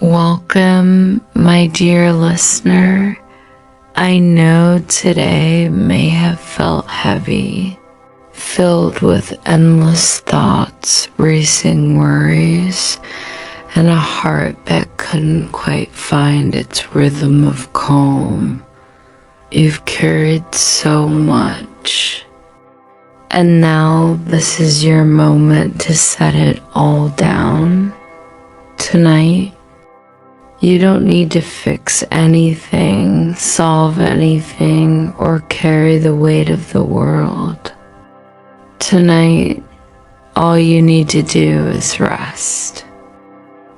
Welcome, my dear listener. I know today may have felt heavy, filled with endless thoughts, racing worries, and a heart that couldn't quite find its rhythm of calm. You've carried so much, and now this is your moment to set it all down. Tonight, you don't need to fix anything, solve anything, or carry the weight of the world. Tonight, all you need to do is rest.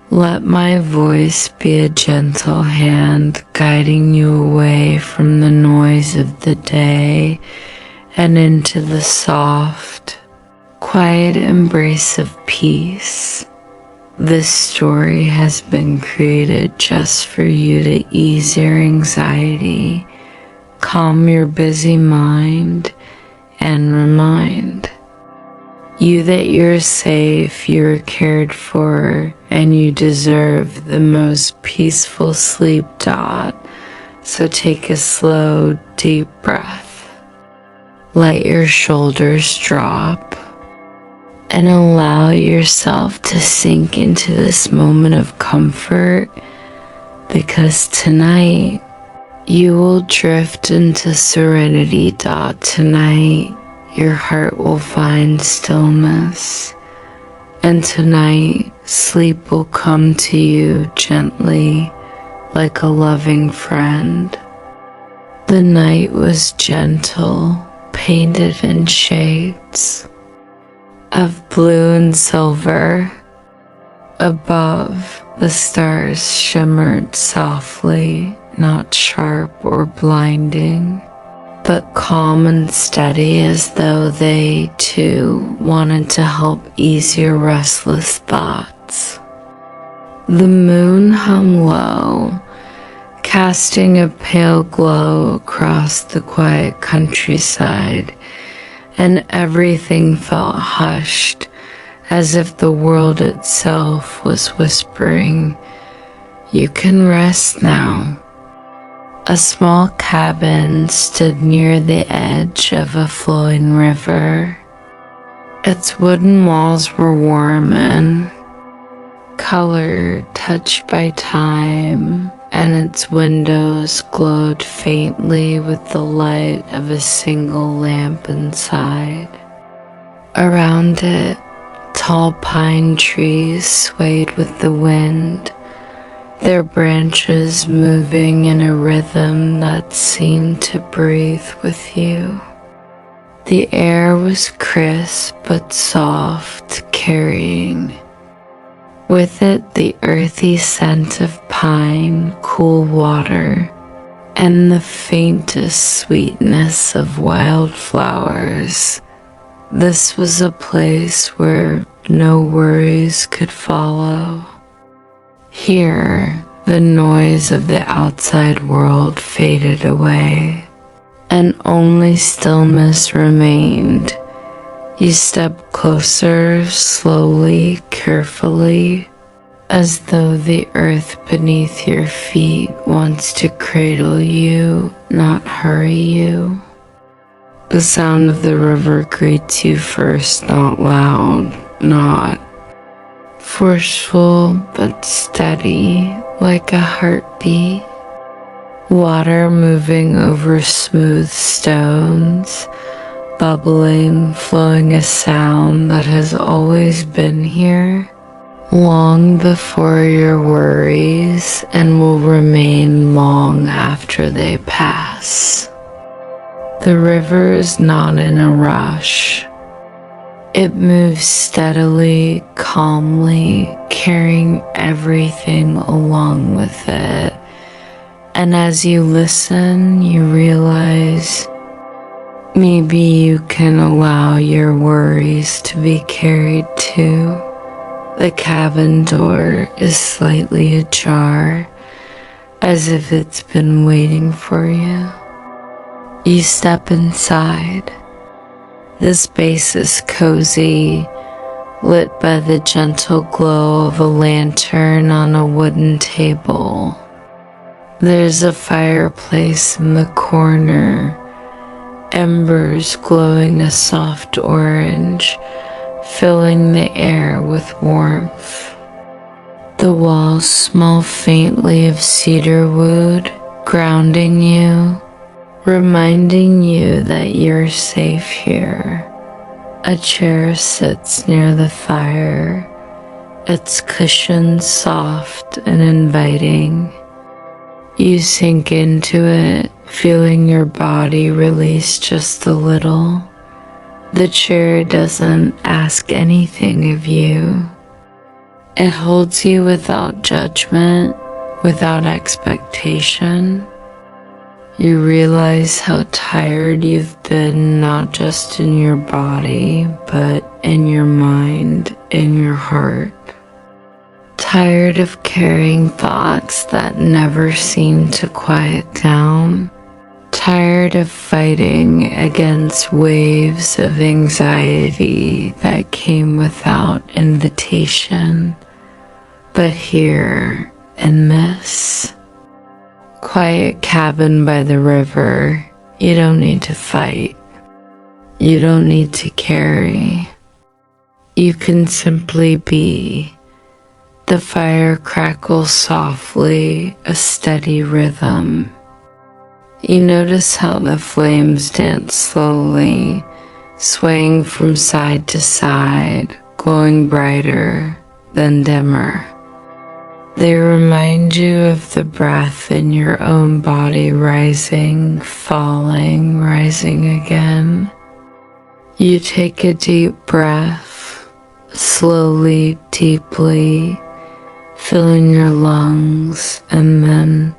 Let my voice be a gentle hand guiding you away from the noise of the day and into the soft, quiet embrace of peace. This story has been created just for you to ease your anxiety, calm your busy mind, and remind you that you're safe, you're cared for, and you deserve the most peaceful sleep. So take a slow, deep breath. Let your shoulders drop and allow yourself to sink into this moment of comfort, because tonight you will drift into serenity. Tonight your heart will find stillness, and tonight sleep will come to you gently like a loving friend. The night was gentle, painted in shades of blue and silver. Above, the stars shimmered softly, not sharp or blinding, but calm and steady, as though they too wanted to help ease your restless thoughts. The moon hung low, casting a pale glow across the quiet countryside, and everything felt hushed, as if the world itself was whispering, "You can rest now." A small cabin stood near the edge of a flowing river. Its wooden walls were warm and colored, touched by time, and its windows glowed faintly with the light of a single lamp inside. Around it, tall pine trees swayed with the wind, their branches moving in a rhythm that seemed to breathe with you. The air was crisp but soft, carrying with it the earthy scent of pine, cool water, and the faintest sweetness of wildflowers. This was a place where no worries could follow. Here, the noise of the outside world faded away, and only stillness remained. You stepped closer, slowly, carefully, as though the earth beneath your feet wants to cradle you, not hurry you. The sound of the river greets you first, not loud, not forceful, but steady, like a heartbeat. Water moving over smooth stones, bubbling, flowing, a sound that has always been here, long before your worries, and will remain long after they pass. The river is not in a rush. It moves steadily, calmly, carrying everything along with it. And as you listen, you realize maybe you can allow your worries to be carried too. The cabin door is slightly ajar, as if it's been waiting for you. You step inside. The space is cozy, lit by the gentle glow of a lantern on a wooden table. There's a fireplace in the corner, embers glowing a soft orange, filling the air with warmth. The walls smell faintly of cedar wood, grounding you, reminding you that you're safe here. A chair sits near the fire, its cushions soft and inviting. You sink into it, feeling your body release just a little. The chair doesn't ask anything of you. It holds you without judgment, without expectation. You realize how tired you've been, not just in your body, but in your mind, in your heart. Tired of carrying thoughts that never seem to quiet down. Tired of fighting against waves of anxiety that came without invitation. But here, in this quiet cabin by the river, you don't need to fight. You don't need to carry. You can simply be. The fire crackles softly, a steady rhythm. You notice how the flames dance slowly, swaying from side to side, glowing brighter, then dimmer. They remind you of the breath in your own body, rising, falling, rising again. You take a deep breath, slowly, deeply, filling your lungs, and then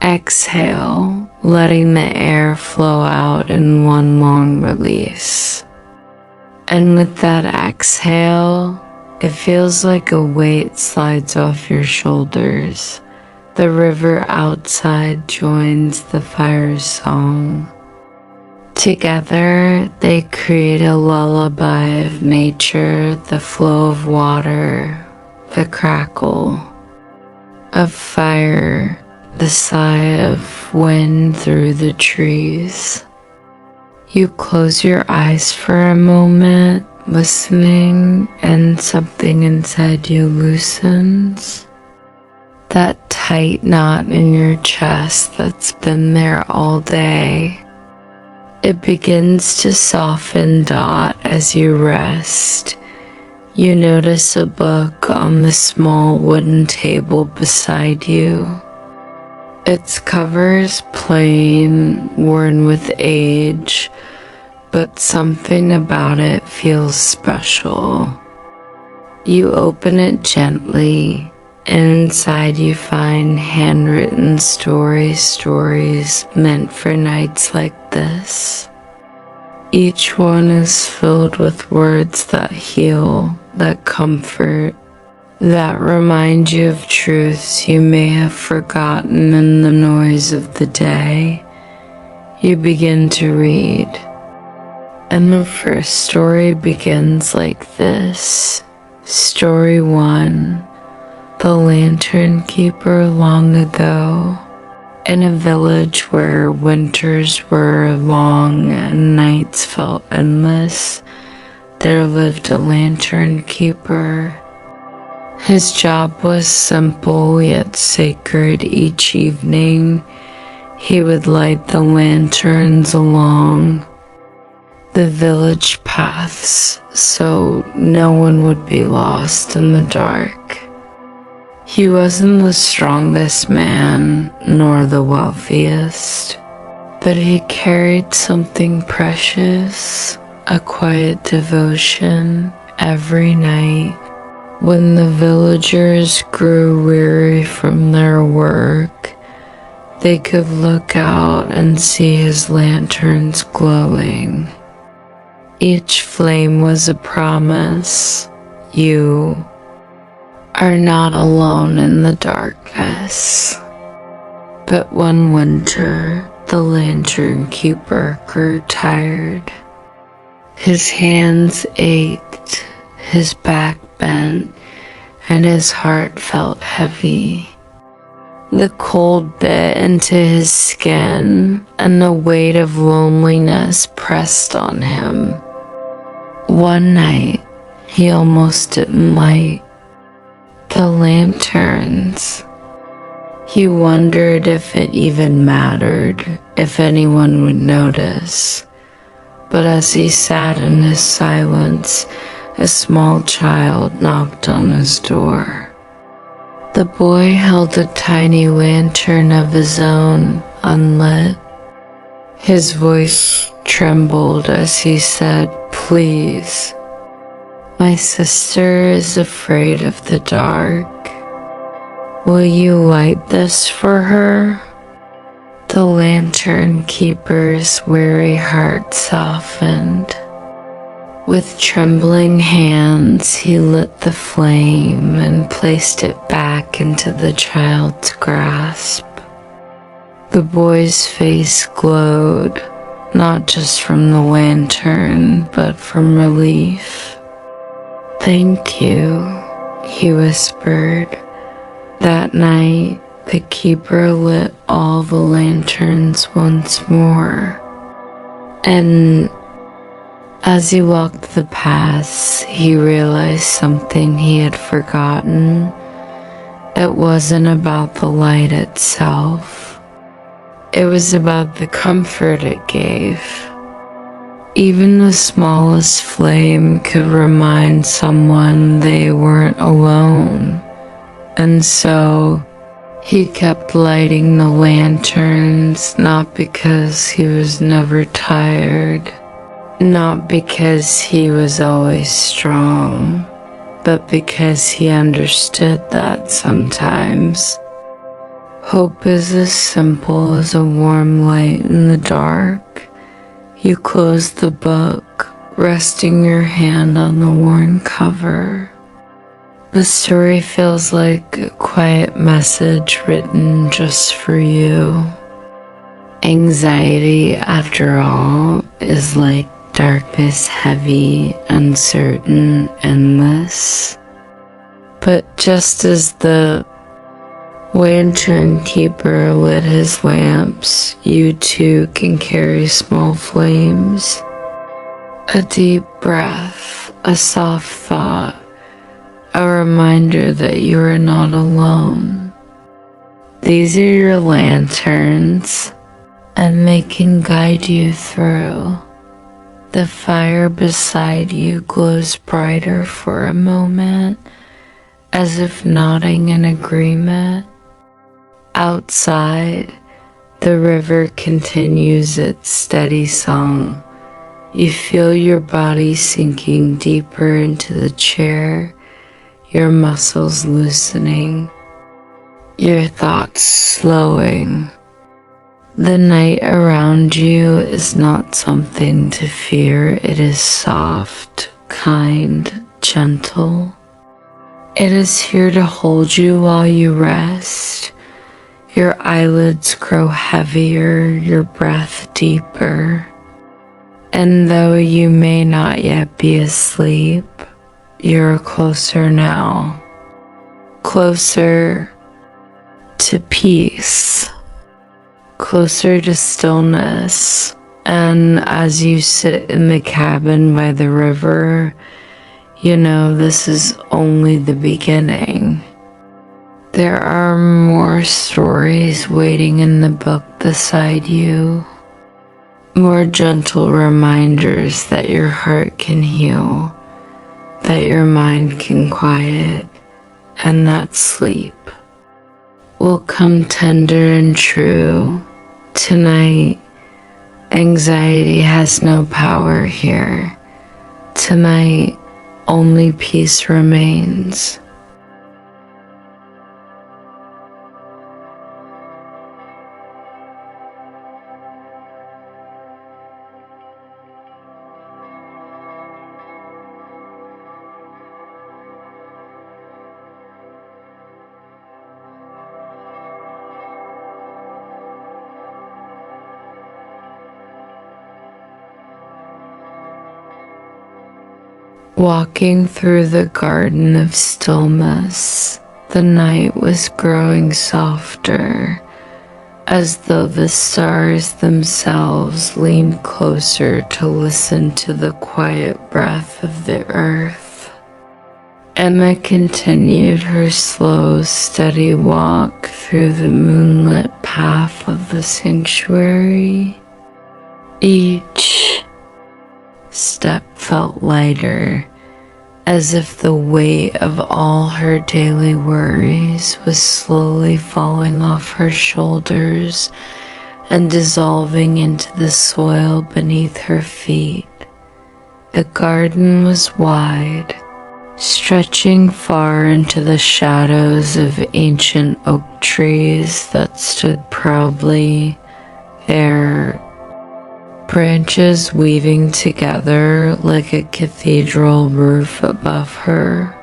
exhale, letting the air flow out in one long release. And with that exhale, it feels like a weight slides off your shoulders. The river outside joins the fire's song. Together, they create a lullaby of nature, the flow of water, the crackle of fire, the sigh of wind through the trees. You close your eyes for a moment, listening, and something inside you loosens. That tight knot in your chest that's been there all day. It begins to soften as you rest. You notice a book on the small wooden table beside you. Its cover's plain, worn with age, but something about it feels special. You open it gently, and inside you find handwritten stories meant for nights like this. Each one is filled with words that heal, that comfort, that remind you of truths you may have forgotten in the noise of the day. You begin to read, and the first story begins like this. Story 1. The Lantern Keeper. Long ago, in a village where winters were long and nights felt endless, there lived a lantern keeper. His job was simple yet sacred. Each evening, he would light the lanterns along the village paths so no one would be lost in the dark. He wasn't the strongest man, nor the wealthiest, but he carried something precious, a quiet devotion. Every night, when the villagers grew weary from their work, they could look out and see his lanterns glowing. Each flame was a promise. You are not alone in the darkness. But one winter, the lantern keeper grew tired. His hands ached, his back bent, and his heart felt heavy. The cold bit into his skin, and the weight of loneliness pressed on him. One night, he almost didn't light the lanterns. He wondered if it even mattered, if anyone would notice. But as he sat in his silence, a small child knocked on his door. The boy held a tiny lantern of his own, unlit. His voice trembled as he said, "Please, my sister is afraid of the dark. Will you light this for her?" The lantern keeper's weary heart softened. With trembling hands, he lit the flame and placed it back into the child's grasp. The boy's face glowed, not just from the lantern, but from relief. "Thank you," he whispered. That night, the keeper lit all the lanterns once more, and as he walked the paths, he realized something he had forgotten. It wasn't about the light itself. It was about the comfort it gave. Even the smallest flame could remind someone they weren't alone. And so, he kept lighting the lanterns, not because he was never tired, not because he was always strong, but because he understood that sometimes hope is as simple as a warm light in the dark. You close the book, resting your hand on the worn cover. The story feels like a quiet message written just for you. Anxiety, after all, is like darkness, heavy, uncertain, endless. But just as the lantern keeper lit his lamps, you too can carry small flames. A deep breath, a soft thought, a reminder that you are not alone. These are your lanterns, and they can guide you through. The fire beside you glows brighter for a moment, as if nodding in agreement. Outside, the river continues its steady song. You feel your body sinking deeper into the chair, your muscles loosening, your thoughts slowing. The night around you is not something to fear. It is soft, kind, gentle. It is here to hold you while you rest. Your eyelids grow heavier, your breath deeper. And though you may not yet be asleep, you're closer now. Closer to peace. Closer to stillness. And as you sit in the cabin by the river, you know this is only the beginning. There are more stories waiting in the book beside you. More gentle reminders that your heart can heal, that your mind can quiet, and that sleep will come tender and true. Tonight, anxiety has no power here. Tonight, only peace remains. Walking through the garden of stillness, the night was growing softer, as though the stars themselves leaned closer to listen to the quiet breath of the earth. Emma continued her slow, steady walk through the moonlit path of the sanctuary. Each step felt lighter, as if the weight of all her daily worries was slowly falling off her shoulders and dissolving into the soil beneath her feet. The garden was wide, stretching far into the shadows of ancient oak trees that stood proudly, their branches weaving together like a cathedral roof above her.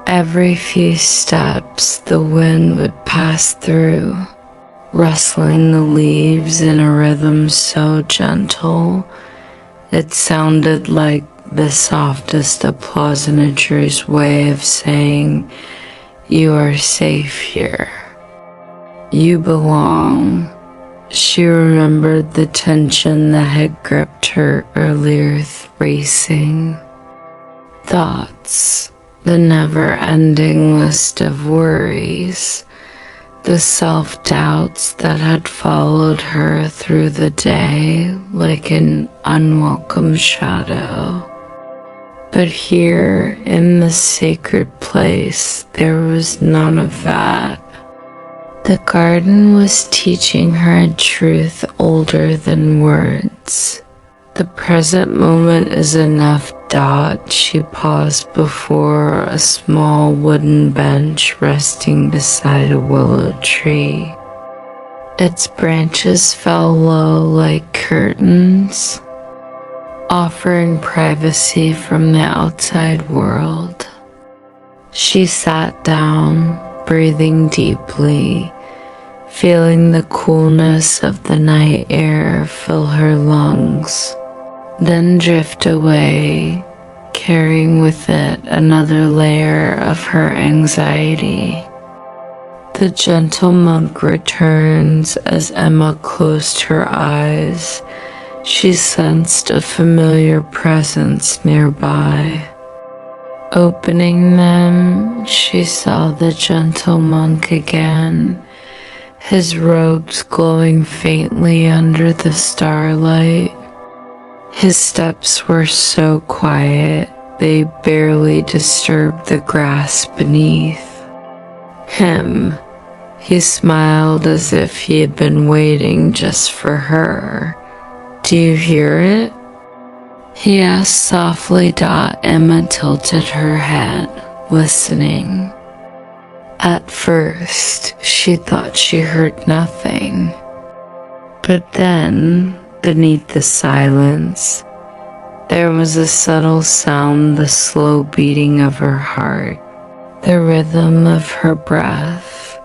Every few steps, the wind would pass through, rustling the leaves in a rhythm so gentle it sounded like the softest applause in a nature's way of saying, "You are safe here. You belong." She remembered the tension that had gripped her earlier, racing thoughts, the never-ending list of worries, the self-doubts that had followed her through the day like an unwelcome shadow. But here, in this sacred place, there was none of that. The garden was teaching her a truth older than words. The present moment is enough. She paused before a small wooden bench resting beside a willow tree. Its branches fell low like curtains, offering privacy from the outside world. She sat down, breathing deeply, feeling the coolness of the night air fill her lungs, then drift away, carrying with it another layer of her anxiety. The gentle monk returns. As Emma closed her eyes, she sensed a familiar presence nearby. Opening them, she saw the gentle monk again, his robes glowing faintly under the starlight. His steps were so quiet, they barely disturbed the grass beneath him. He smiled as if he had been waiting just for her. "Do you hear it?" he asked softly. Emma tilted her head, listening. At first, she thought she heard nothing. But then, beneath the silence, there was a subtle sound, the slow beating of her heart, the rhythm of her breath,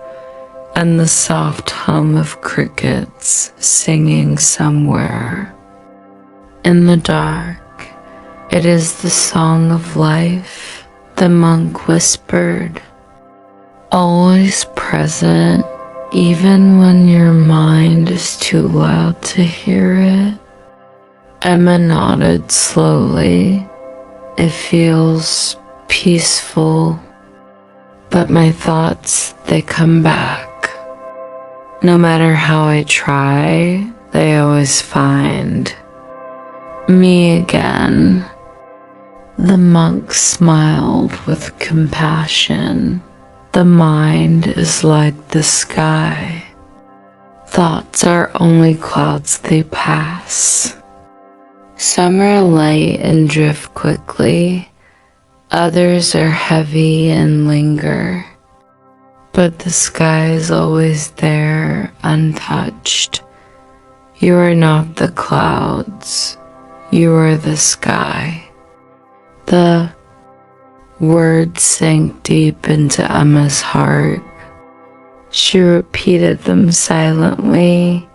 and the soft hum of crickets singing somewhere. In the dark, "It is the song of life," the monk whispered. "Always present, even when your mind is too loud to hear it." Emma nodded slowly. "It feels peaceful, but my thoughts, they come back. No matter how I try, they always find me again." The monk smiled with compassion. "The mind is like the sky. Thoughts are only clouds, they pass. Some are light and drift quickly, others are heavy and linger. But the sky is always there, untouched. You are not the clouds, you are the sky." The words sank deep into Emma's heart. She repeated them silently.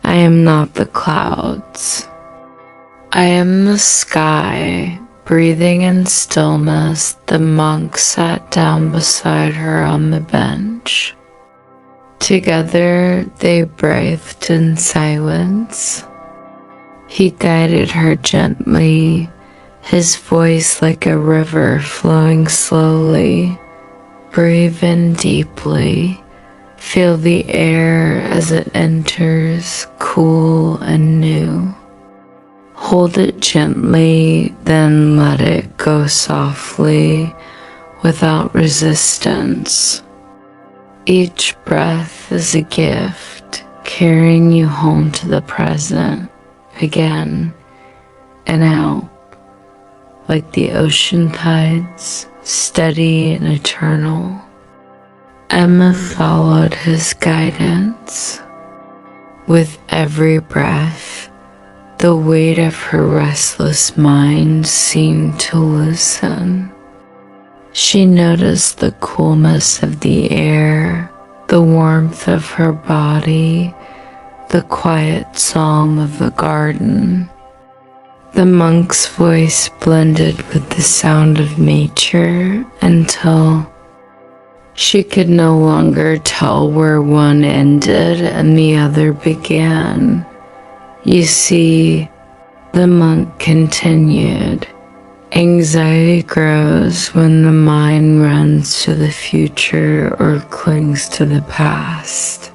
"I am not the clouds. I am the sky, Breathing in stillness, the monk sat down beside her on the bench. Together, they breathed in silence. He guided her gently, his voice like a river flowing slowly. Breathe in deeply. Feel the air as it enters, cool and new. Hold it gently, then let it go softly, without resistance. Each breath is a gift, carrying you home to the present, again and out, like the ocean tides, steady and eternal. Emma followed his guidance. With every breath, the weight of her restless mind seemed to loosen. She noticed the coolness of the air, the warmth of her body, the quiet song of the garden. The monk's voice blended with the sound of nature until she could no longer tell where one ended and the other began. You see, the monk continued. Anxiety grows when the mind runs to the future or clings to the past.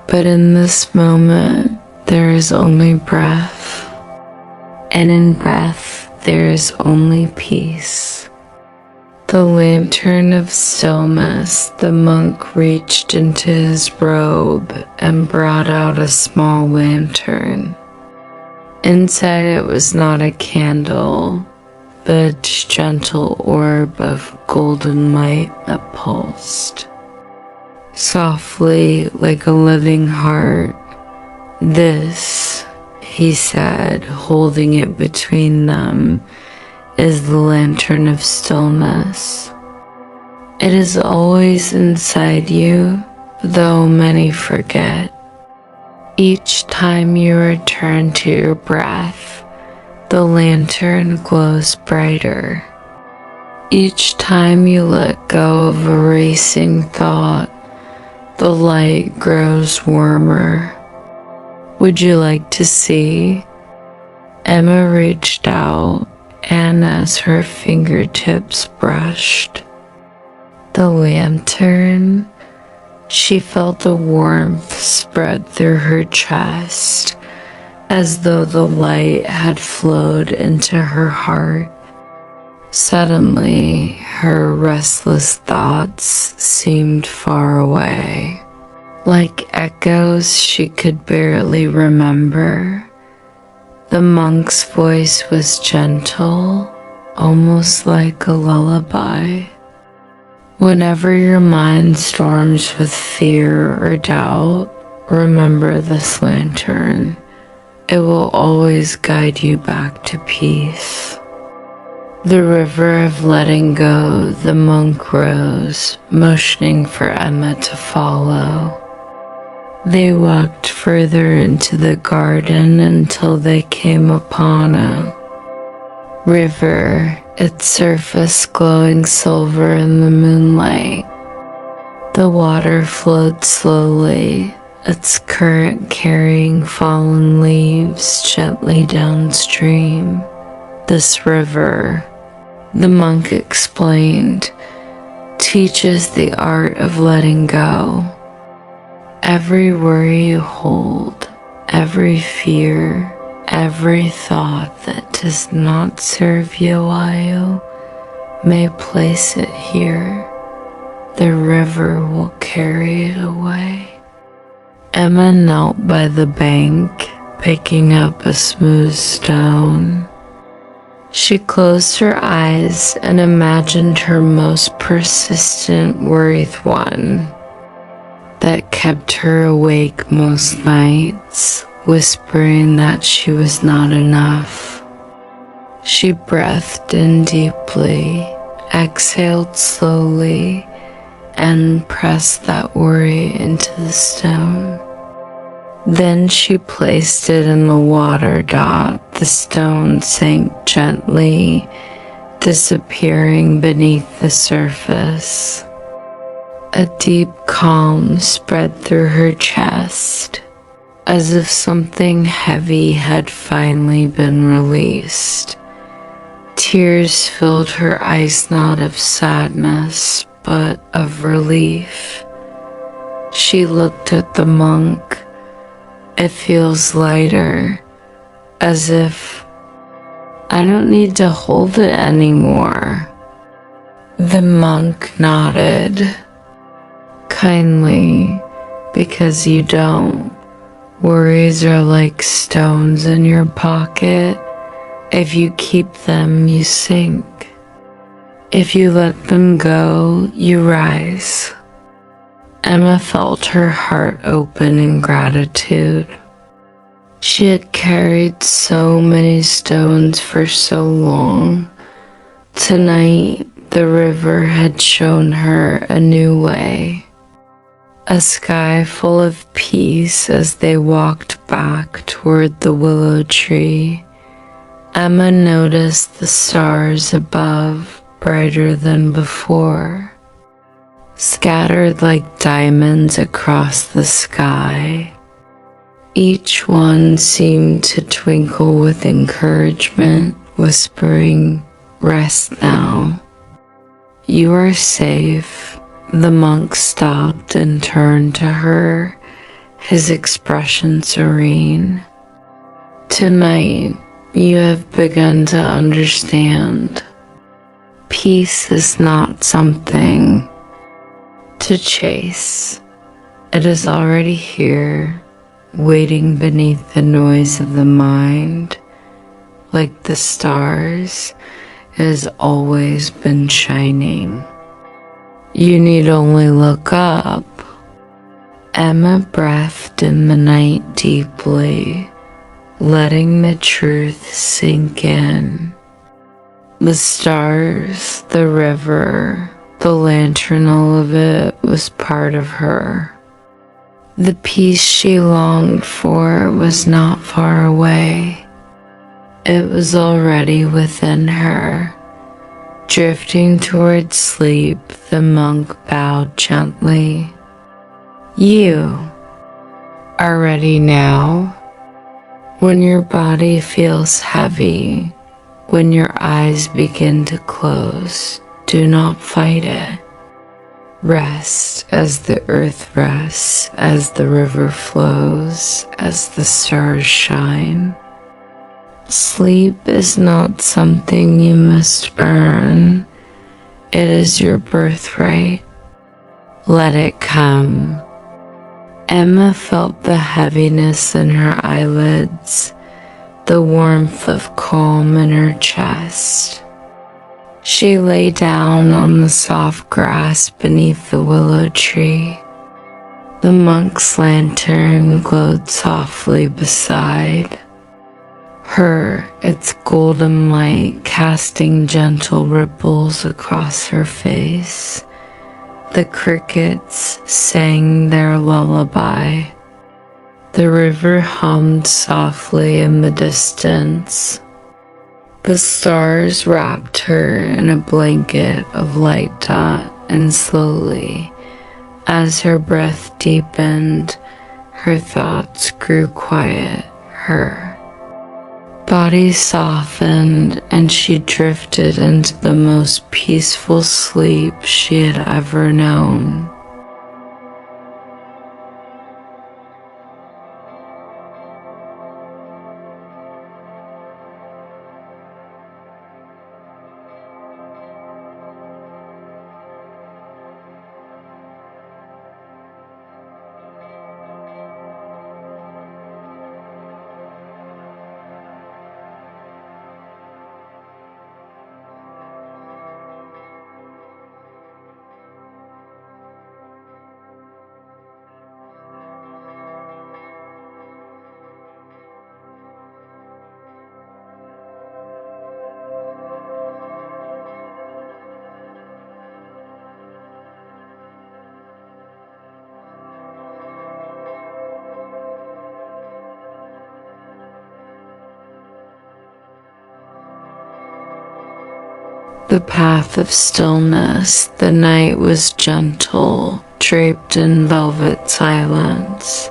But in this moment, there is only breath. And in breath, there is only peace. The lantern of stillness, the monk reached into his robe and brought out a small lantern. Inside it was not a candle, but a gentle orb of golden light that pulsed. Softly, like a living heart. This, he said, holding it between them, is the lantern of stillness. It is always inside you, though many forget. Each time you return to your breath, the lantern glows brighter. Each time you let go of a racing thought, the light grows warmer. Would you like to see? Emma reached out, and as her fingertips brushed the lantern, she felt the warmth spread through her chest, as though the light had flowed into her heart. Suddenly, her restless thoughts seemed far away, like echoes she could barely remember. The monk's voice was gentle, almost like a lullaby. Whenever your mind storms with fear or doubt, remember this lantern. It will always guide you back to peace. The river of letting go, the monk rose, motioning for Emma to follow. They walked further into the garden until they came upon a river, its surface glowing silver in the moonlight. The water flowed slowly, its current carrying fallen leaves gently downstream. This river, the monk explained, teaches the art of letting go. Every worry you hold, every fear, every thought that does not serve you while you may place it here, the river will carry it away. Emma knelt by the bank, picking up a smooth stone. She closed her eyes and imagined her most persistent worried one that kept her awake most nights, whispering that she was not enough. She breathed in deeply, exhaled slowly, and pressed that worry into the stone. Then she placed it in the water. The stone sank gently, disappearing beneath the surface. A deep calm spread through her chest, as if something heavy had finally been released. Tears filled her eyes, not of sadness, but of relief. She looked at the monk. It feels lighter, as if I don't need to hold it anymore. The monk nodded, kindly, because you don't. Worries are like stones in your pocket. If you keep them, you sink. If you let them go, you rise. Emma felt her heart open in gratitude. She had carried so many stones for so long. Tonight, the river had shown her a new way. A sky full of peace. As they walked back toward the willow tree, Emma noticed the stars above, brighter than before, scattered like diamonds across the sky. Each one seemed to twinkle with encouragement, whispering, "Rest now. You are safe." The monk stopped and turned to her, his expression serene. "Tonight, you have begun to understand. Peace is not something to chase. It is already here, waiting beneath the noise of the mind. Like the stars, it has always been shining. You need only look up." Emma breathed in the night deeply, letting the truth sink in. The stars, the river, the lantern, all of it was part of her. The peace she longed for was not far away. It was already within her. Drifting towards sleep, the monk bowed gently. "You are ready now. When your body feels heavy, when your eyes begin to close, do not fight it. Rest as the earth rests, as the river flows, as the stars shine. Sleep is not something you must earn. It is your birthright. Let it come." Emma felt the heaviness in her eyelids, the warmth of calm in her chest. She lay down on the soft grass beneath the willow tree. The monk's lantern glowed softly beside her, its golden light casting gentle ripples across her face. The crickets sang their lullaby. The river hummed softly in the distance. The stars wrapped her in a blanket of light. And slowly, as her breath deepened, her thoughts grew quiet. Her body softened, and she drifted into the most peaceful sleep she had ever known. The path of stillness, the night was gentle, draped in velvet silence.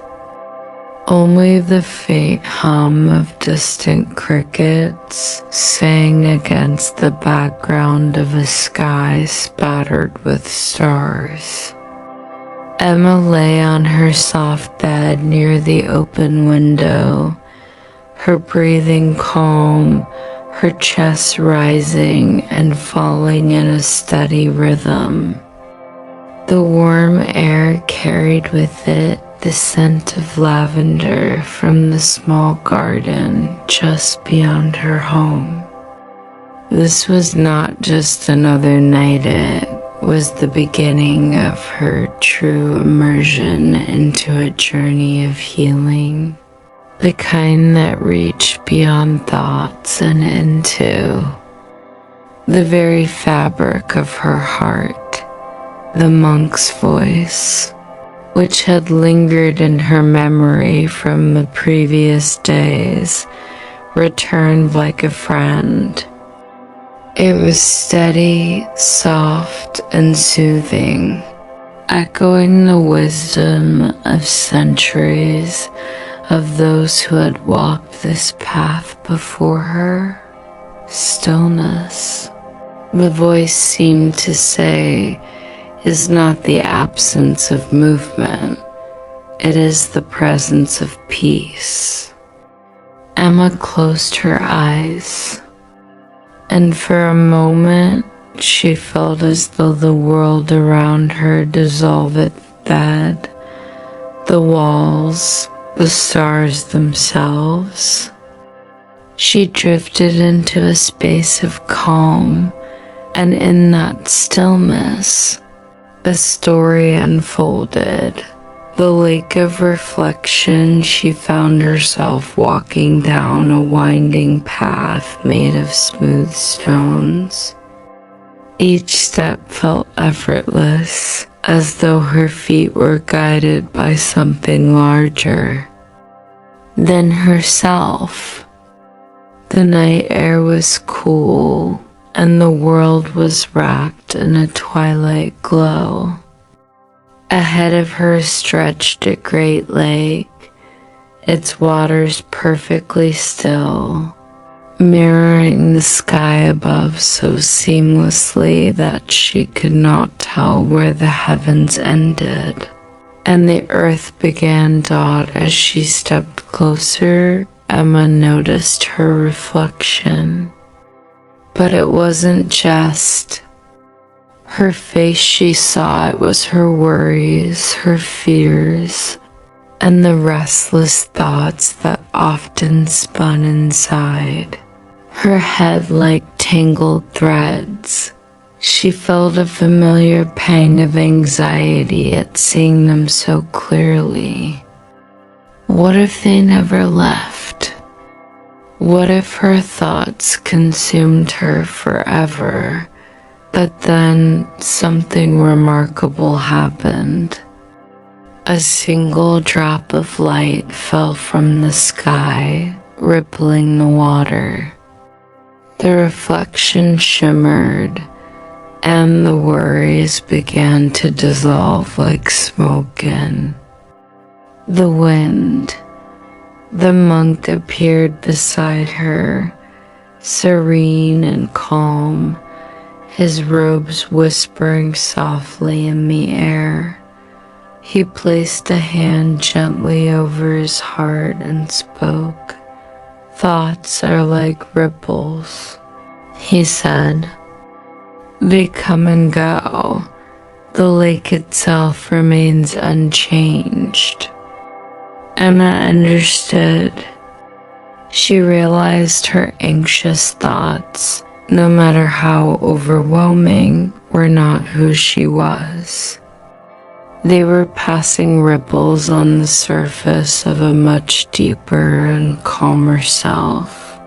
Only the faint hum of distant crickets sang against the background of a sky spattered with stars. Emma lay on her soft bed near the open window, her breathing calm, her chest rising and falling in a steady rhythm. The warm air carried with it the scent of lavender from the small garden just beyond her home. This was not just another night, it was the beginning of her true immersion into a journey of healing, the kind that reached beyond thoughts and into the very fabric of her heart. The monk's voice, which had lingered in her memory from the previous days, returned like a friend. It was steady, soft, and soothing, echoing the wisdom of centuries of those who had walked this path before her. Stillness, the voice seemed to say, is not the absence of movement, it is the presence of peace. Emma closed her eyes, and for a moment she felt as though the world around her dissolved at the bed, the walls, the stars themselves. She drifted into a space of calm, and in that stillness, a story unfolded. The lake of reflection, she found herself walking down a winding path made of smooth stones. Each step felt effortless, as though her feet were guided by something larger than herself. The night air was cool, and the world was wrapped in a twilight glow. Ahead of her stretched a great lake, its waters perfectly still, mirroring the sky above so seamlessly that she could not tell where the heavens ended, and the earth began dot as she stepped closer. Emma noticed her reflection. But it wasn't just her face she saw, it was her worries, her fears, and the restless thoughts that often spun inside her head like tangled threads. She felt a familiar pang of anxiety at seeing them so clearly. What if they never left? What if her thoughts consumed her forever? But then something remarkable happened. A single drop of light fell from the sky, rippling the water. The reflection shimmered, and the worries began to dissolve like smoke in the wind. The monk appeared beside her, serene and calm, his robes whispering softly in the air. He placed a hand gently over his heart and spoke. "Thoughts are like ripples," he said. "They come and go. The lake itself remains unchanged." Emma understood. She realized her anxious thoughts, no matter how overwhelming, were not who she was. They were passing ripples on the surface of a much deeper and calmer self.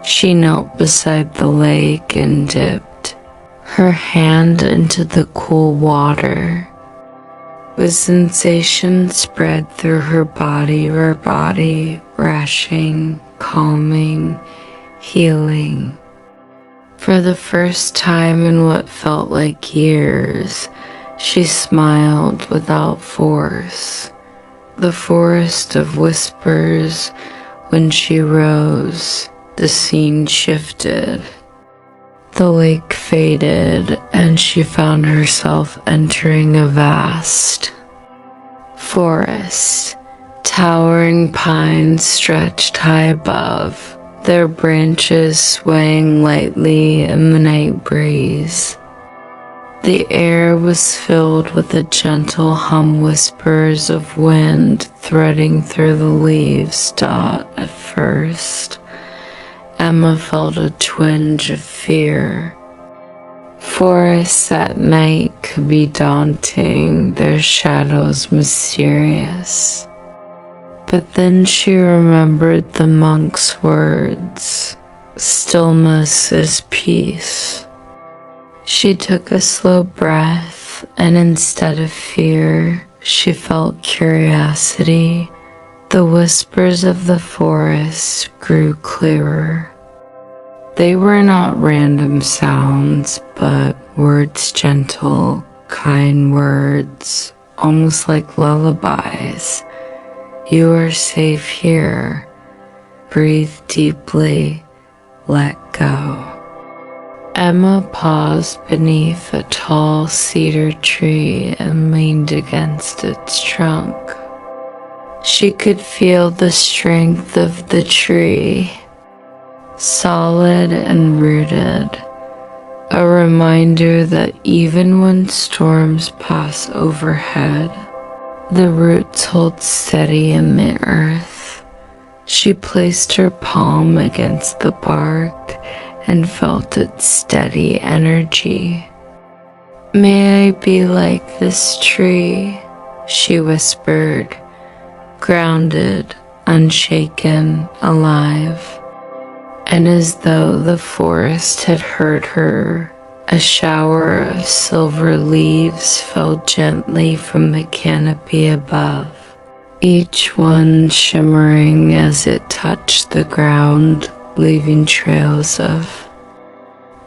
She knelt beside the lake and dipped her hand into the cool water. The sensation spread through her body, rushing, calming, healing. For the first time in what felt like years, she smiled without force. The forest of whispers. When she rose, the scene shifted. The lake faded, and she found herself entering a vast forest. Towering pines stretched high above, their branches swaying lightly in the night breeze. The air was filled with the gentle whispers of wind threading through the leaves. At first, Emma felt a twinge of fear. Forests at night could be daunting, their shadows mysterious. But then she remembered the monk's words, "Stillness is peace." She took a slow breath, and instead of fear, she felt curiosity. The whispers of the forest grew clearer. They were not random sounds, but words, gentle, kind words, almost like lullabies. "You are safe here. Breathe deeply. Let go." Emma paused beneath a tall cedar tree and leaned against its trunk. She could feel the strength of the tree, solid and rooted, a reminder that even when storms pass overhead, the roots hold steady in the earth. She placed her palm against the bark and felt its steady energy. "May I be like this tree," she whispered, grounded, unshaken, alive. And as though the forest had heard her, a shower of silver leaves fell gently from the canopy above, each one shimmering as it touched the ground, leaving trails of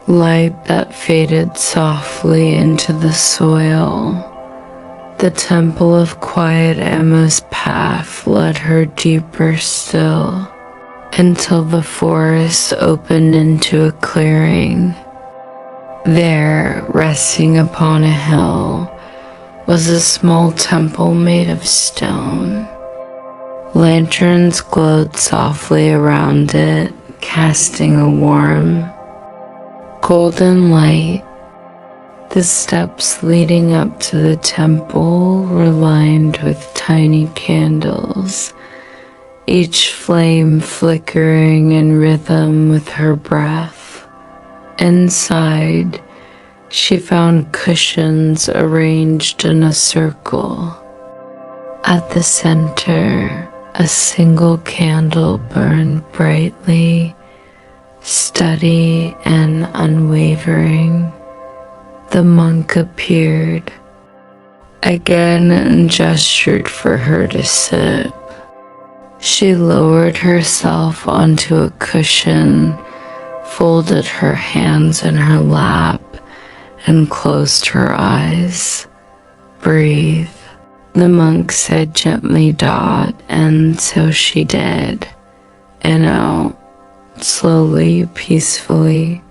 light that faded softly into the soil. The temple of quiet Emma's path led her deeper still, until the forest opened into a clearing. There, resting upon a hill, was a small temple made of stone. Lanterns glowed softly around it, casting a warm, golden light. The steps leading up to the temple were lined with tiny candles, each flame flickering in rhythm with her breath. Inside, she found cushions arranged in a circle. At the center, a single candle burned brightly, steady and unwavering. The monk appeared again and gestured for her to sit. She lowered herself onto a cushion, folded her hands in her lap, and closed her eyes. "Breathe," the monk said gently. And so she did. In out, slowly, peacefully.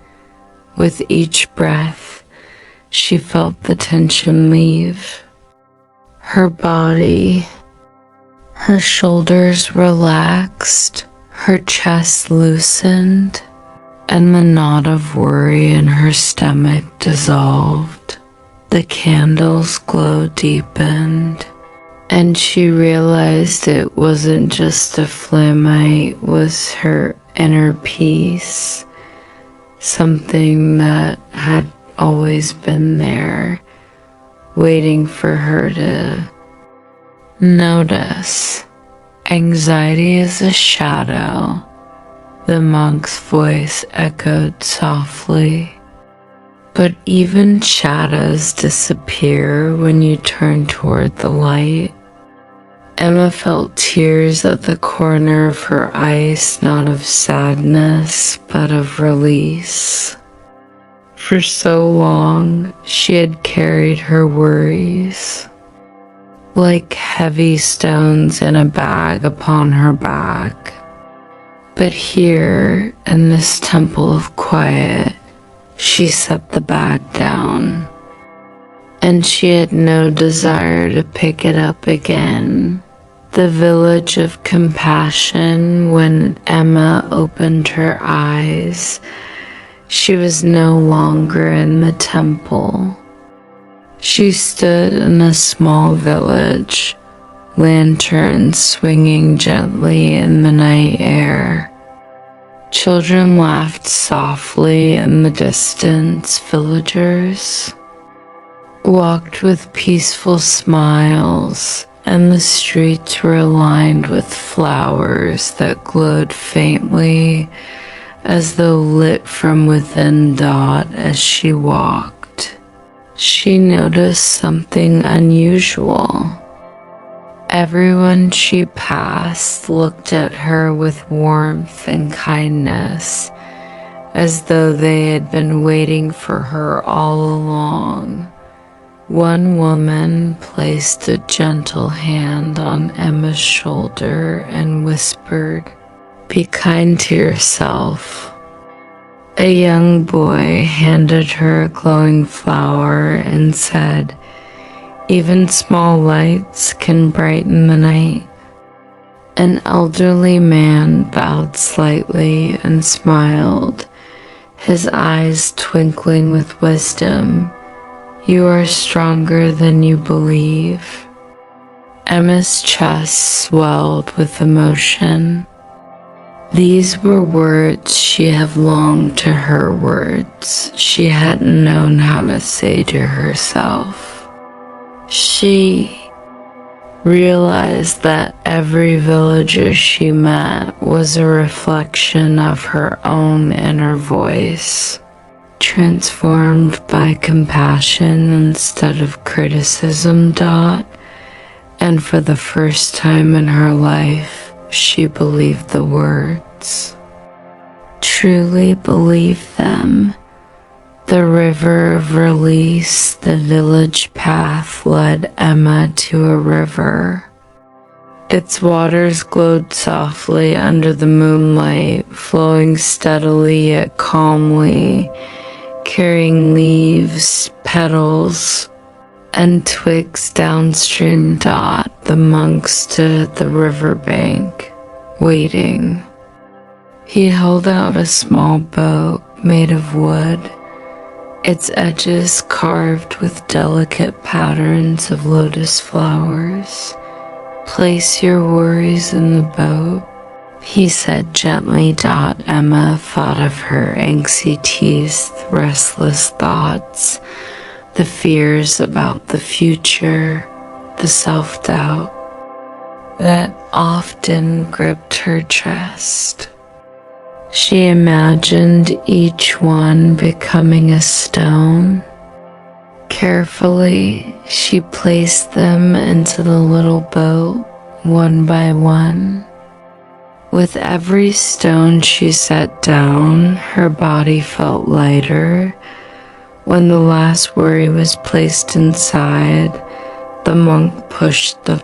With each breath, she felt the tension leave. Her body, her shoulders relaxed, her chest loosened, and the knot of worry in her stomach dissolved. The candle's glow deepened, and she realized it wasn't just a flame, it was her inner peace, something that had always been there, waiting for her to notice. "Anxiety is a shadow," the monk's voice echoed softly. "But even shadows disappear when you turn toward the light." Emma felt tears at the corner of her eyes, not of sadness, but of release. For so long, she had carried her worries like heavy stones in a bag upon her back. But here, in this temple of quiet, she set the bag down, and she had no desire to pick it up again. The village of compassion, when Emma opened her eyes, she was no longer in the temple. She stood in a small village, lanterns swinging gently in the night air. Children laughed softly in the distance. Villagers walked with peaceful smiles, and the streets were lined with flowers that glowed faintly as though lit from within. As she walked, she noticed something unusual. Everyone she passed looked at her with warmth and kindness, as though they had been waiting for her all along. One woman placed a gentle hand on Emma's shoulder and whispered, "Be kind to yourself." A young boy handed her a glowing flower and said, "Even small lights can brighten the night." An elderly man bowed slightly and smiled, his eyes twinkling with wisdom. "You are stronger than you believe." Emma's chest swelled with emotion. These were words she had longed to hear, words she hadn't known how to say to herself. She realized that every villager she met was a reflection of her own inner voice, transformed by compassion instead of criticism. And for the first time in her life, she believed the words. Truly believed them. The river of release, the village path led Emma to a river. Its waters glowed softly under the moonlight, flowing steadily yet calmly, carrying leaves, petals, and twigs downstream. The monk stood at the riverbank, waiting. He held out a small boat made of wood, its edges carved with delicate patterns of lotus flowers. "Place your worries in the boat," he said gently. Emma thought of her anxieties, the restless thoughts, the fears about the future, the self-doubt that often gripped her chest. She imagined each one becoming a stone. Carefully, she placed them into the little boat, one by one. With every stone she set down, her body felt lighter. When the last worry was placed inside, the monk pushed the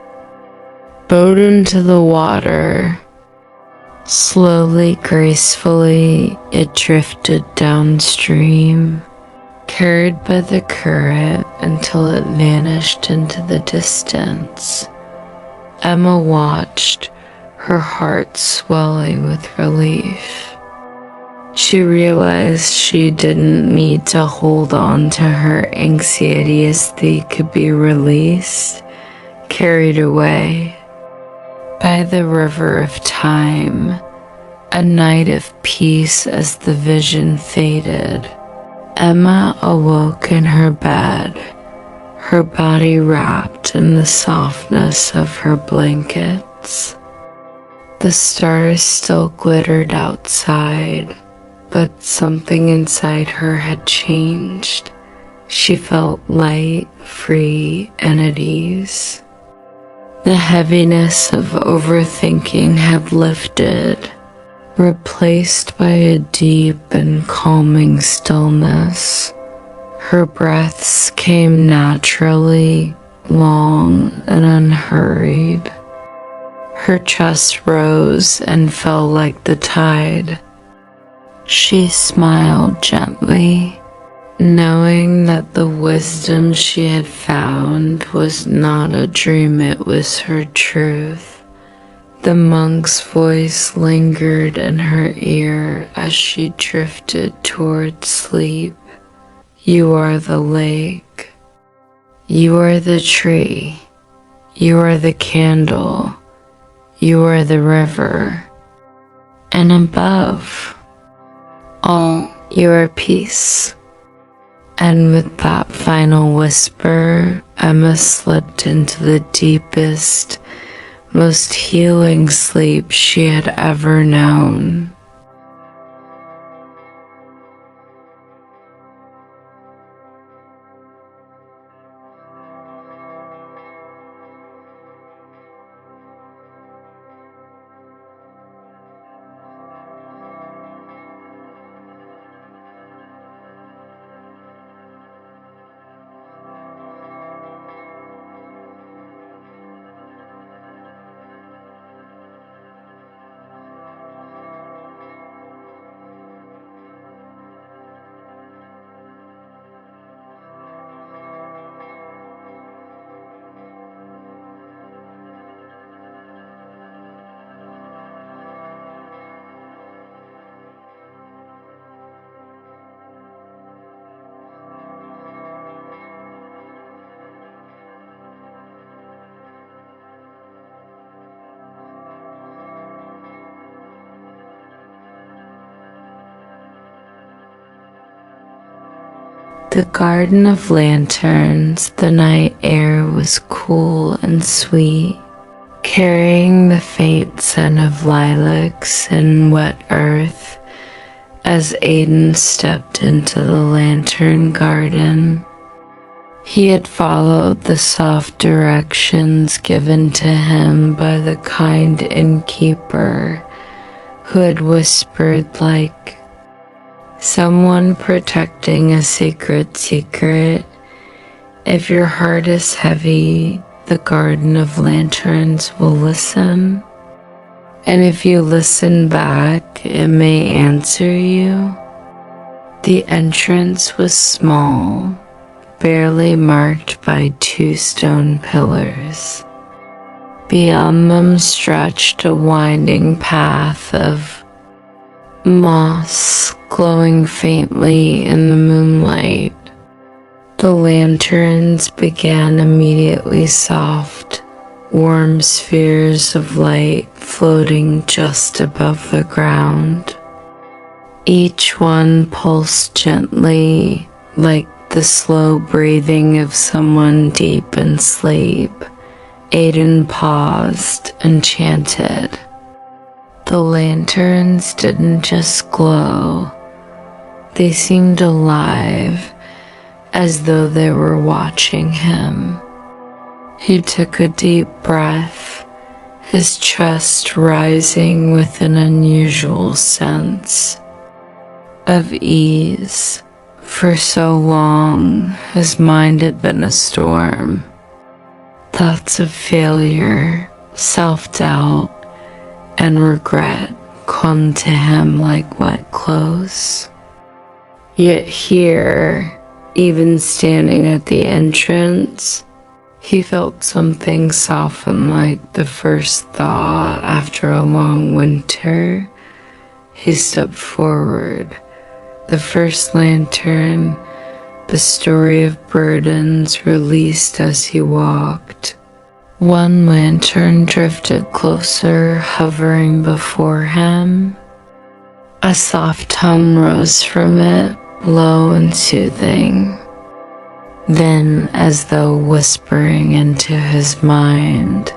boat into the water. Slowly, gracefully, it drifted downstream, carried by the current until it vanished into the distance. Emma watched, her heart swelling with relief. She realized she didn't need to hold on to her anxiety, as they could be released, carried away. By the river of time, a night of peace. As the vision faded, Emma awoke in her bed, her body wrapped in the softness of her blankets. The stars still glittered outside, but something inside her had changed. She felt light, free, and at ease. The heaviness of overthinking had lifted, replaced by a deep and calming stillness. Her breaths came naturally, long and unhurried. Her chest rose and fell like the tide. She smiled gently, knowing that the wisdom she had found was not a dream, it was her truth. The monk's voice lingered in her ear as she drifted toward sleep. You are the lake. You are the tree. You are the candle. You are the river. And above all, you are peace. And with that final whisper, Emma slipped into the deepest, most healing sleep she had ever known. The Garden of Lanterns, the night air was cool and sweet, carrying the faint scent of lilacs and wet earth as Aiden stepped into the lantern garden. He had followed the soft directions given to him by the kind innkeeper who had whispered like someone protecting a secret. If your heart is heavy, the Garden of Lanterns will listen. And if you listen back, it may answer you. The entrance was small, barely marked by 2 stone pillars. Beyond them stretched a winding path of moss glowing faintly in the moonlight. The lanterns began immediately soft, warm spheres of light floating just above the ground. Each one pulsed gently, like the slow breathing of someone deep in sleep. Aiden paused, enchanted. The lanterns didn't just glow. They seemed alive, as though they were watching him. He took a deep breath, his chest rising with an unusual sense of ease. For so long, his mind had been a storm. Thoughts of failure, self-doubt, and regret clung to him like wet clothes. Yet here, even standing at the entrance, he felt something soften like the first thaw after a long winter. He stepped forward. The first lantern, the story of burdens released as he walked. One lantern drifted closer, hovering before him. A soft hum rose from it, low and soothing. Then, as though whispering into his mind,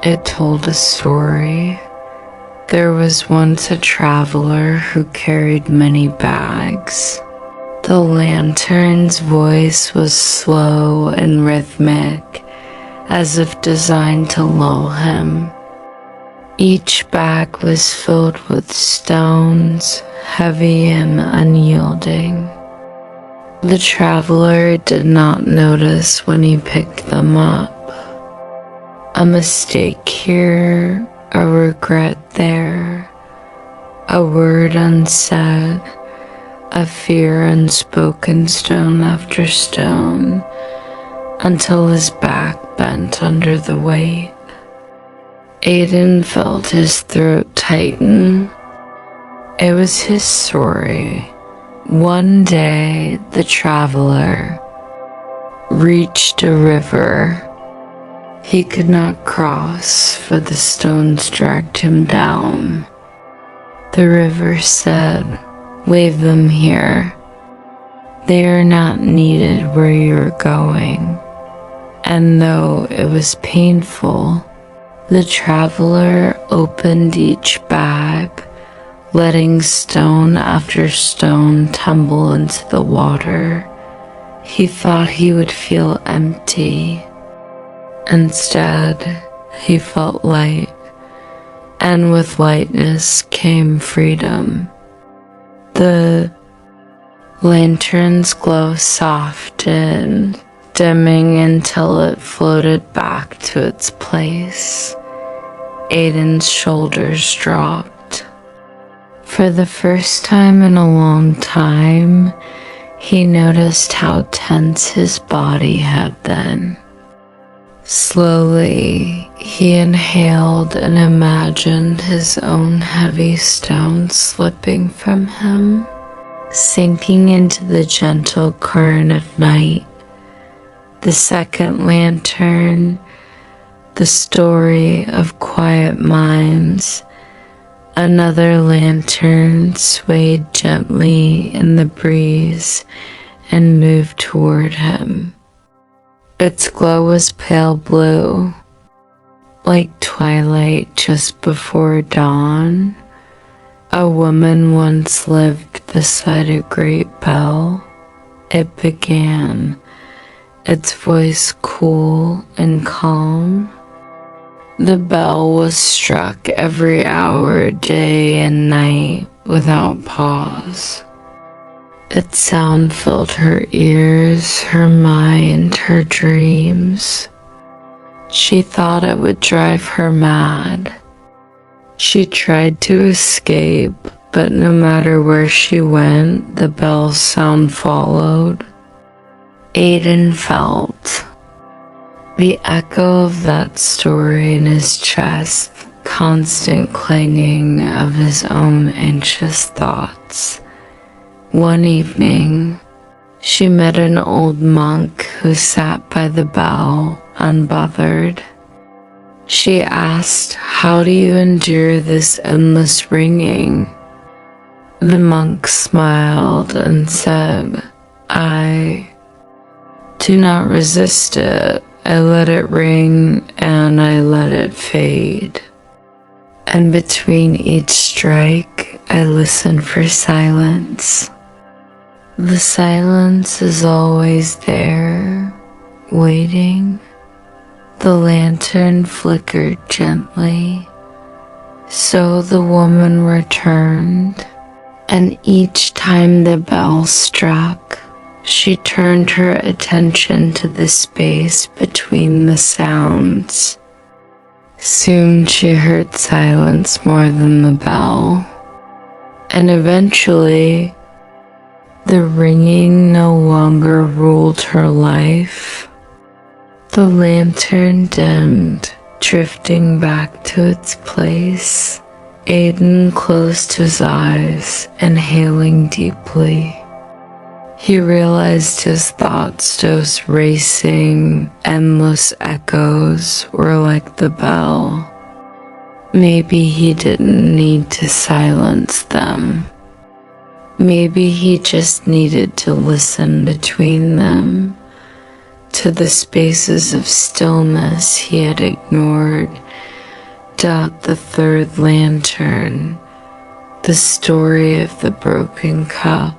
it told a story. There was once a traveler who carried many bags. The lantern's voice was slow and rhythmic, as if designed to lull him. Each bag was filled with stones, heavy and unyielding. The traveler did not notice when he picked them up. A mistake here, a regret there, a word unsaid, a fear unspoken, stone after stone, until his back bent under the weight. Aiden felt his throat tighten. It was his story. One day, the traveler reached a river. He could not cross, for the stones dragged him down. The river said, "Leave them here. They are not needed where you're going." And though it was painful, the traveler opened each bag, letting stone after stone tumble into the water. He thought he would feel empty. Instead, he felt light, and with lightness came freedom. The lantern's glow softened, dimming until it floated back to its place. Aiden's shoulders dropped. For the first time in a long time, he noticed how tense his body had been. Slowly, he inhaled and imagined his own heavy stone slipping from him, sinking into the gentle current of night. The second lantern, the story of quiet minds. Another lantern swayed gently in the breeze and moved toward him. Its glow was pale blue, like twilight just before dawn. A woman once lived beside a great bell. It began, its voice cool and calm. The bell was struck every hour, day and night, without pause. Its sound filled her ears, her mind, her dreams. She thought it would drive her mad. She tried to escape, but no matter where she went, the bell's sound followed. Aiden felt the echo of that story in his chest, constant clanging of his own anxious thoughts. One evening, she met an old monk who sat by the bell, unbothered. She asked, "How do you endure this endless ringing?" The monk smiled and said, "I do not resist it. I let it ring and I let it fade. And between each strike, I listen for silence. The silence is always there, waiting." The lantern flickered gently. So the woman returned, and each time the bell struck, she turned her attention to the space between the sounds. Soon she heard silence more than the bell, and eventually the ringing no longer ruled her life. The lantern dimmed, drifting back to its place. Aiden closed his eyes, inhaling deeply. He realized his thoughts, those racing, endless echoes, were like the bell. Maybe he didn't need to silence them. Maybe he just needed to listen between them, to the spaces of stillness he had ignored. The third lantern, the story of the broken cup.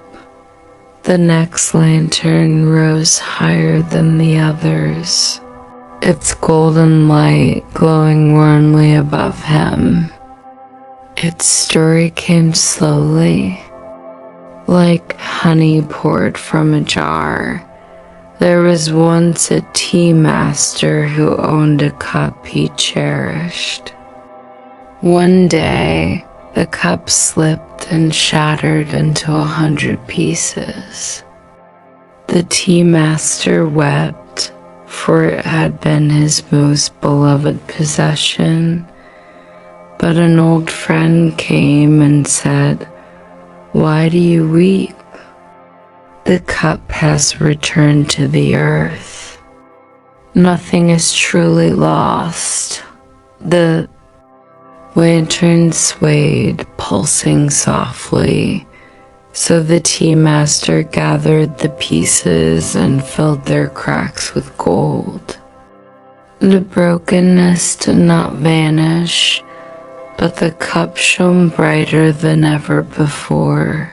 The next lantern rose higher than the others, its golden light glowing warmly above him. Its story came slowly, like honey poured from a jar. There was once a tea master who owned a cup he cherished. One day, the cup slipped and shattered into 100 pieces. The tea master wept, for it had been his most beloved possession. But an old friend came and said, "Why do you weep? The cup has returned to the earth. Nothing is truly lost." The lantern swayed, pulsing softly, so the tea master gathered the pieces and filled their cracks with gold. The brokenness did not vanish, but the cup shone brighter than ever before.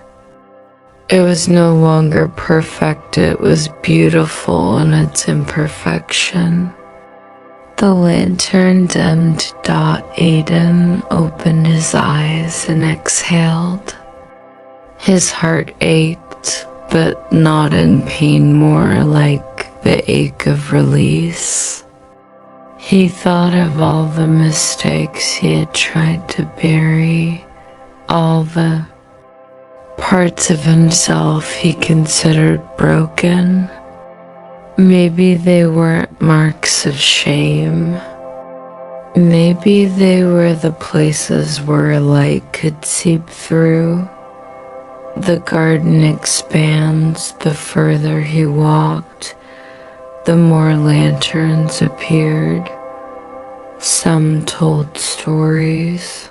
It was no longer perfect, it was beautiful in its imperfection. The lantern dimmed. Aiden opened his eyes and exhaled. His heart ached, but not in pain, more like the ache of release. He thought of all the mistakes he had tried to bury, all the parts of himself he considered broken. Maybe they weren't marks of shame. Maybe they were the places where light could seep through. The garden expands. The further he walked, the more lanterns appeared. Some told stories.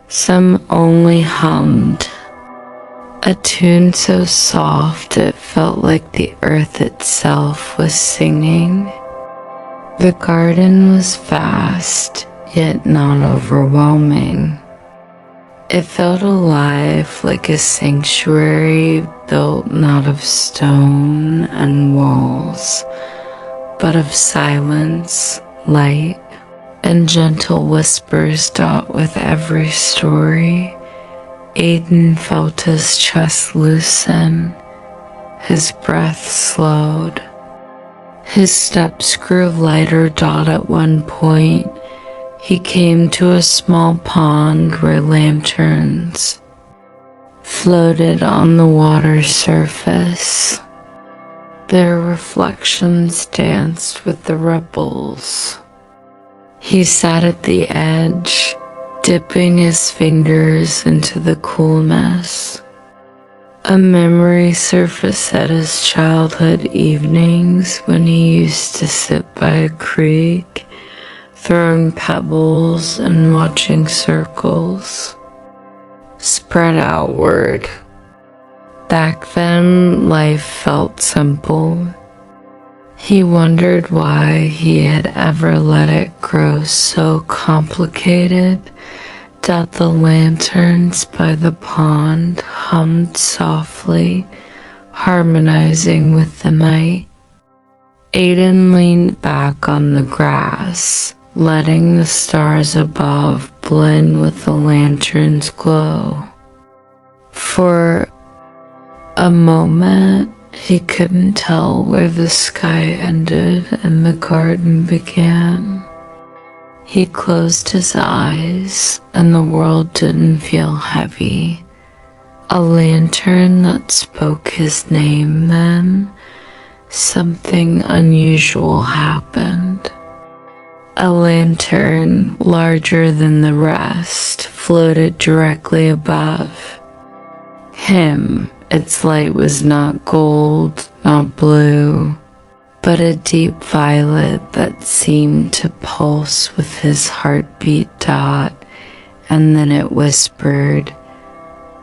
Some only hummed. A tune so soft it felt like the earth itself was singing. The garden was vast, yet not overwhelming. It felt alive, like a sanctuary built not of stone and walls, but of silence, light, and gentle whispers. With every story, Aiden felt his chest loosen, his breath slowed. His steps grew lighter. At one point, he came to a small pond where lanterns floated on the water surface. Their reflections danced with the ripples. He sat at the edge, dipping his fingers into the coolness. A memory surfaced at his childhood evenings when he used to sit by a creek, throwing pebbles and watching circles spread outward. Back then, life felt simple. He wondered why he had ever let it grow so complicated. The lanterns by the pond hummed softly, harmonizing with the night. Aiden leaned back on the grass, letting the stars above blend with the lantern's glow. For a moment, he couldn't tell where the sky ended and the garden began. He closed his eyes, and the world didn't feel heavy. A lantern that spoke his name then. Something unusual happened. A lantern, larger than the rest, floated directly above him. Its light was not gold, not blue, but a deep violet that seemed to pulse with his heartbeat. And then it whispered,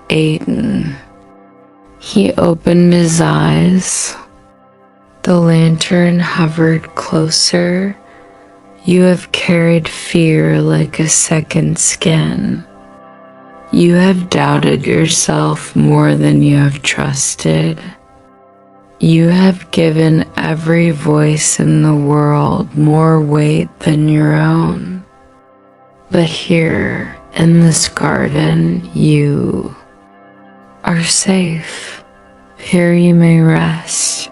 "Aiden." He opened his eyes. The lantern hovered closer. "You have carried fear like a second skin. You have doubted yourself more than you have trusted. You have given every voice in the world more weight than your own. But here, in this garden, you are safe. Here you may rest."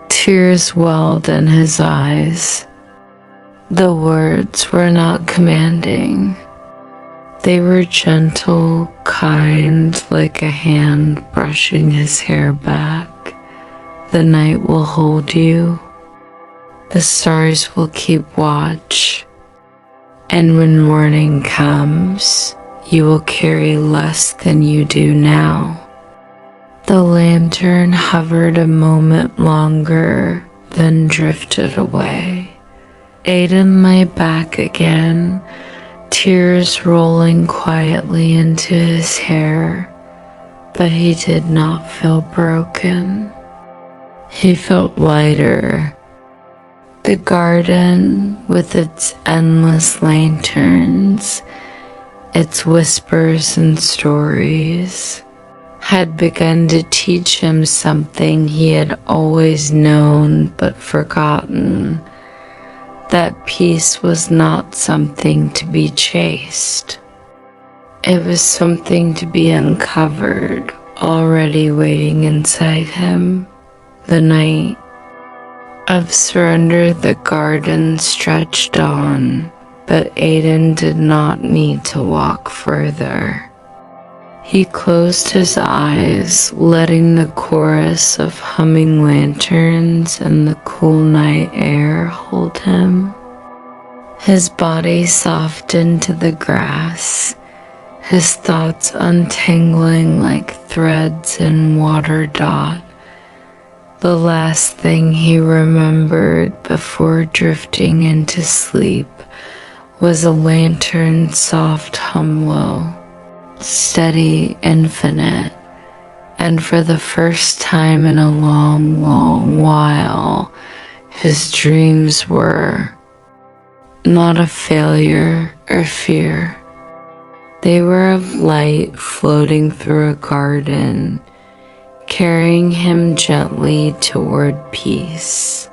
Tears welled in his eyes. The words were not commanding. They were gentle, kind, like a hand brushing his hair back. "The night will hold you. The stars will keep watch. And when morning comes, you will carry less than you do now." The lantern hovered a moment longer, then drifted away. Aiden lay back again, tears rolling quietly into his hair, but he did not feel broken. He felt lighter. The garden, with its endless lanterns, its whispers and stories, had begun to teach him something he had always known but forgotten: that peace was not something to be chased. It was something to be uncovered, already waiting inside him. The night of surrender, the garden stretched on, but Aiden did not need to walk further. He closed his eyes, letting the chorus of humming lanterns and the cool night air hold him. His body softened to the grass, his thoughts untangling like threads in water dot. The last thing he remembered before drifting into sleep was a lantern's soft hum low, steady, infinite, and for the first time in a long, long while, his dreams were not of failure or fear. They were of light floating through a garden, carrying him gently toward peace.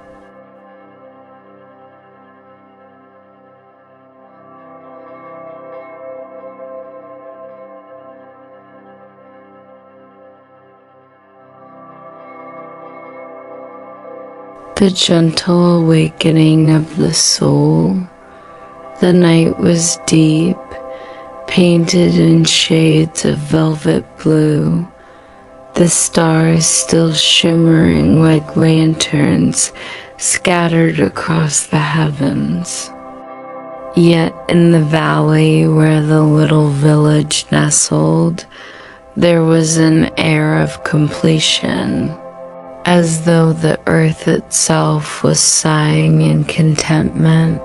The gentle awakening of the soul. The night was deep, painted in shades of velvet blue, the stars still shimmering like lanterns scattered across the heavens. Yet in the valley where the little village nestled, there was an air of completion, as though the earth itself was sighing in contentment.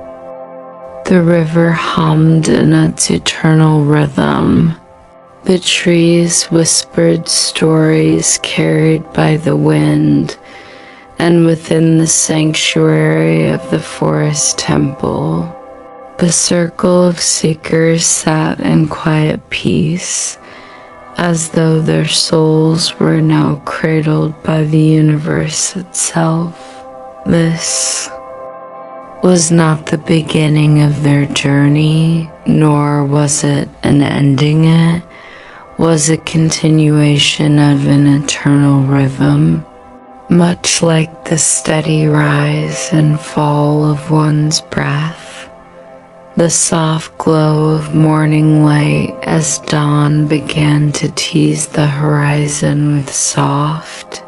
The river hummed in its eternal rhythm. The trees whispered stories carried by the wind, and within the sanctuary of the forest temple, the circle of seekers sat in quiet peace, as though their souls were now cradled by the universe itself. This was not the beginning of their journey, nor was it an ending. It was a continuation of an eternal rhythm, much like the steady rise and fall of one's breath. The soft glow of morning light as dawn began to tease the horizon with soft,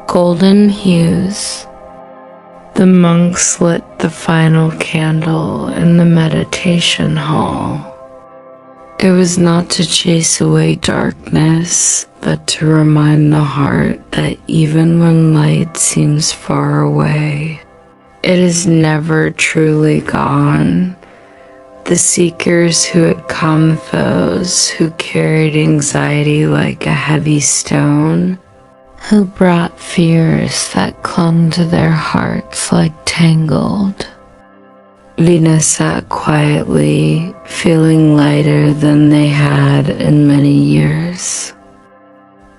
golden hues. The monks lit the final candle in the meditation hall. It was not to chase away darkness, but to remind the heart that even when light seems far away, it is never truly gone. The seekers who had come, those who carried anxiety like a heavy stone, who brought fears that clung to their hearts like tangled. Lena sat quietly, feeling lighter than they had in many years.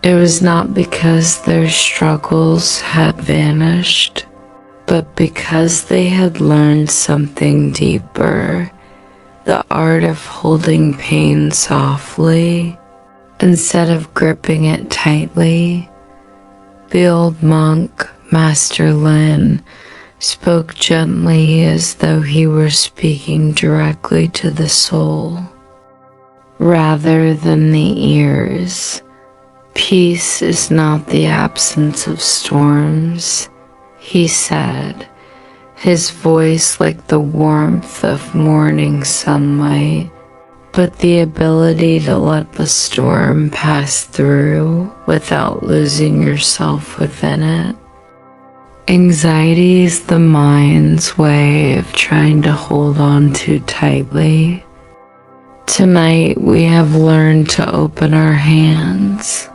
It was not because their struggles had vanished, but because they had learned something deeper. The art of holding pain softly, Instead of gripping it tightly, the old monk, Master Lin, spoke gently as though he were speaking directly to the soul, rather than the ears. Peace is not the absence of storms, he said, his voice like the warmth of morning sunlight, but the ability to let the storm pass through without losing yourself within it. Anxiety is the mind's way of trying to hold on too tightly. Tonight we have learned to open our hands.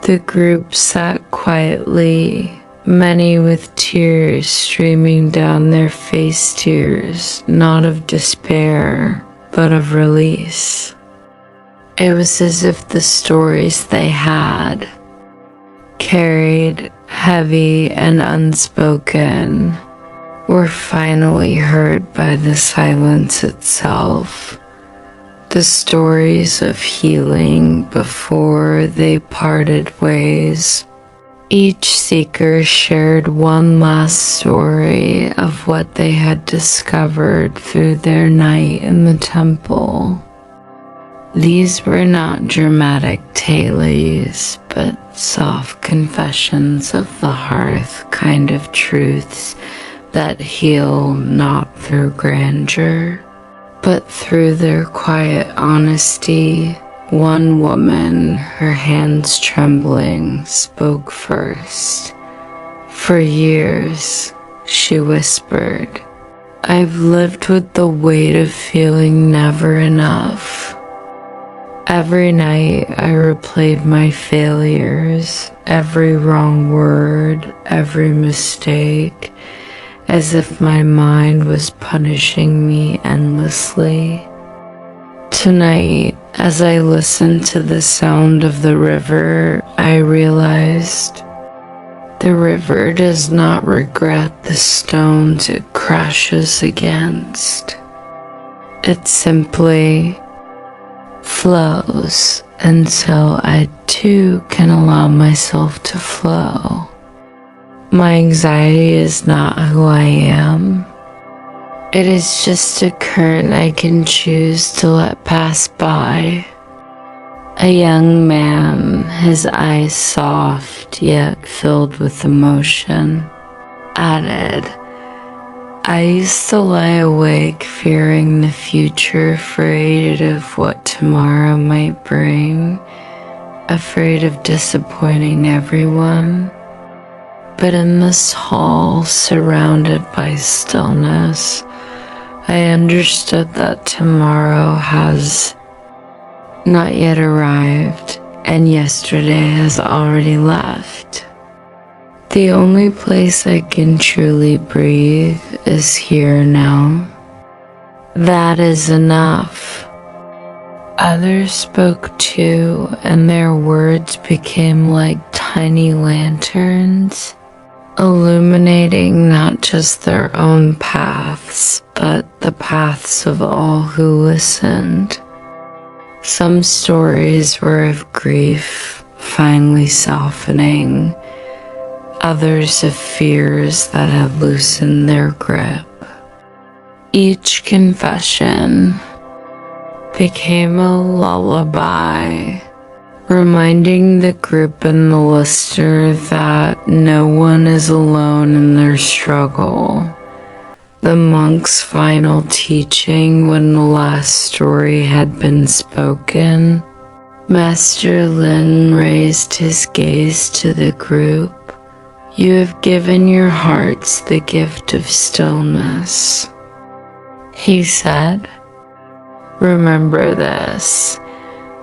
The group sat quietly, many with tears streaming down their face, tears not of despair, but of release. It was as if the stories they had, carried heavy and unspoken, were finally heard by the silence itself. The stories of healing before they parted ways. Each seeker shared one last story of what they had discovered through their night in the temple. These were not dramatic tales, but soft confessions of the hearth kind of truths that heal not through grandeur, but through their quiet honesty. One woman, her hands trembling, spoke first. For years, she whispered, I've lived with the weight of feeling never enough. Every night I replayed my failures, every wrong word, every mistake, as if my mind was punishing me endlessly. Tonight, as I listened to the sound of the river, I realized the river does not regret the stones it crashes against. It simply flows, and so I too can allow myself to flow. My anxiety is not who I am. It is just a current I can choose to let pass by. A young man, his eyes soft yet filled with emotion, added, I used to lie awake fearing the future, afraid of what tomorrow might bring, afraid of disappointing everyone. But in this hall, surrounded by stillness, I understood that tomorrow has not yet arrived, and yesterday has already left. The only place I can truly breathe is here now. That is enough. Others spoke too, and their words became like tiny lanterns, illuminating not just their own paths, but the paths of all who listened. Some stories were of grief, finally softening, others of fears that had loosened their grip. Each confession became a lullaby, reminding the group and the listener that no one is alone in their struggle. The monk's final teaching, when the last story had been spoken, Master Lin raised his gaze to the group. You have given your hearts the gift of stillness, he said. Remember this.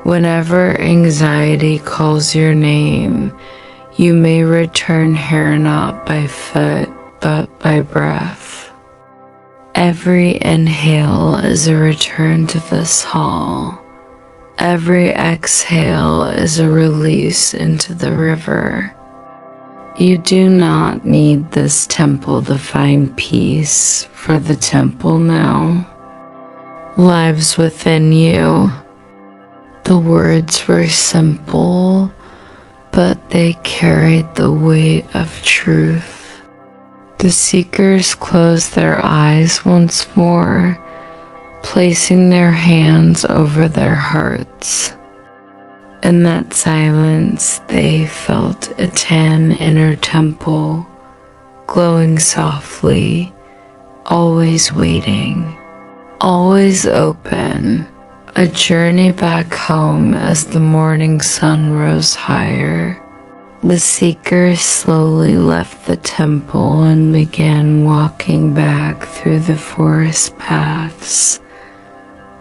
Whenever anxiety calls your name, you may return here not by foot, but by breath. Every inhale is a return to this hall. Every exhale is a release into the river. You do not need this temple to find peace, for the temple now lives within you. The words were simple, but they carried the weight of truth. The seekers closed their eyes once more, placing their hands over their hearts. In that silence, they felt a tan inner temple, glowing softly, always waiting, always open, a journey back home as the morning sun rose higher. The seekers slowly left the temple and began walking back through the forest paths.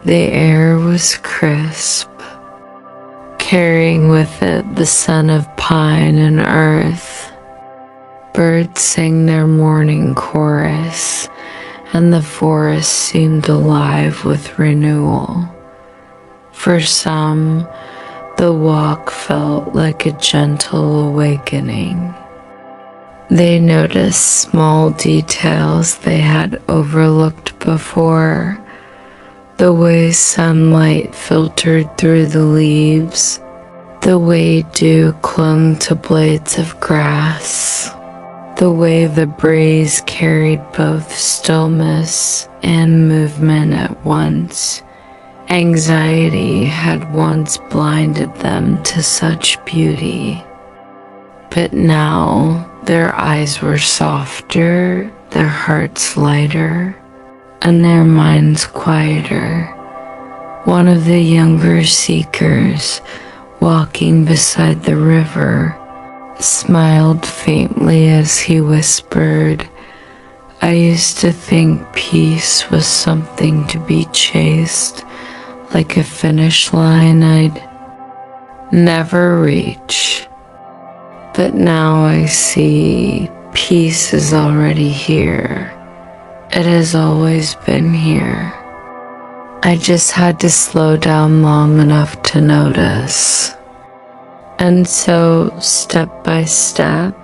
The air was crisp, carrying with it the scent of pine and earth. Birds sang their morning chorus, and the forest seemed alive with renewal. For some, the walk felt like a gentle awakening. They noticed small details they had overlooked before. The way sunlight filtered through the leaves, the way dew clung to blades of grass, the way the breeze carried both stillness and movement at once. Anxiety had once blinded them to such beauty, but now their eyes were softer, their hearts lighter, and their minds quieter. One of the younger seekers, walking beside the river, smiled faintly as he whispered, "I used to think peace was something to be chased, like a finish line I'd never reach. But now I see peace is already here. It has always been here. I just had to slow down long enough to notice." And so, step by step,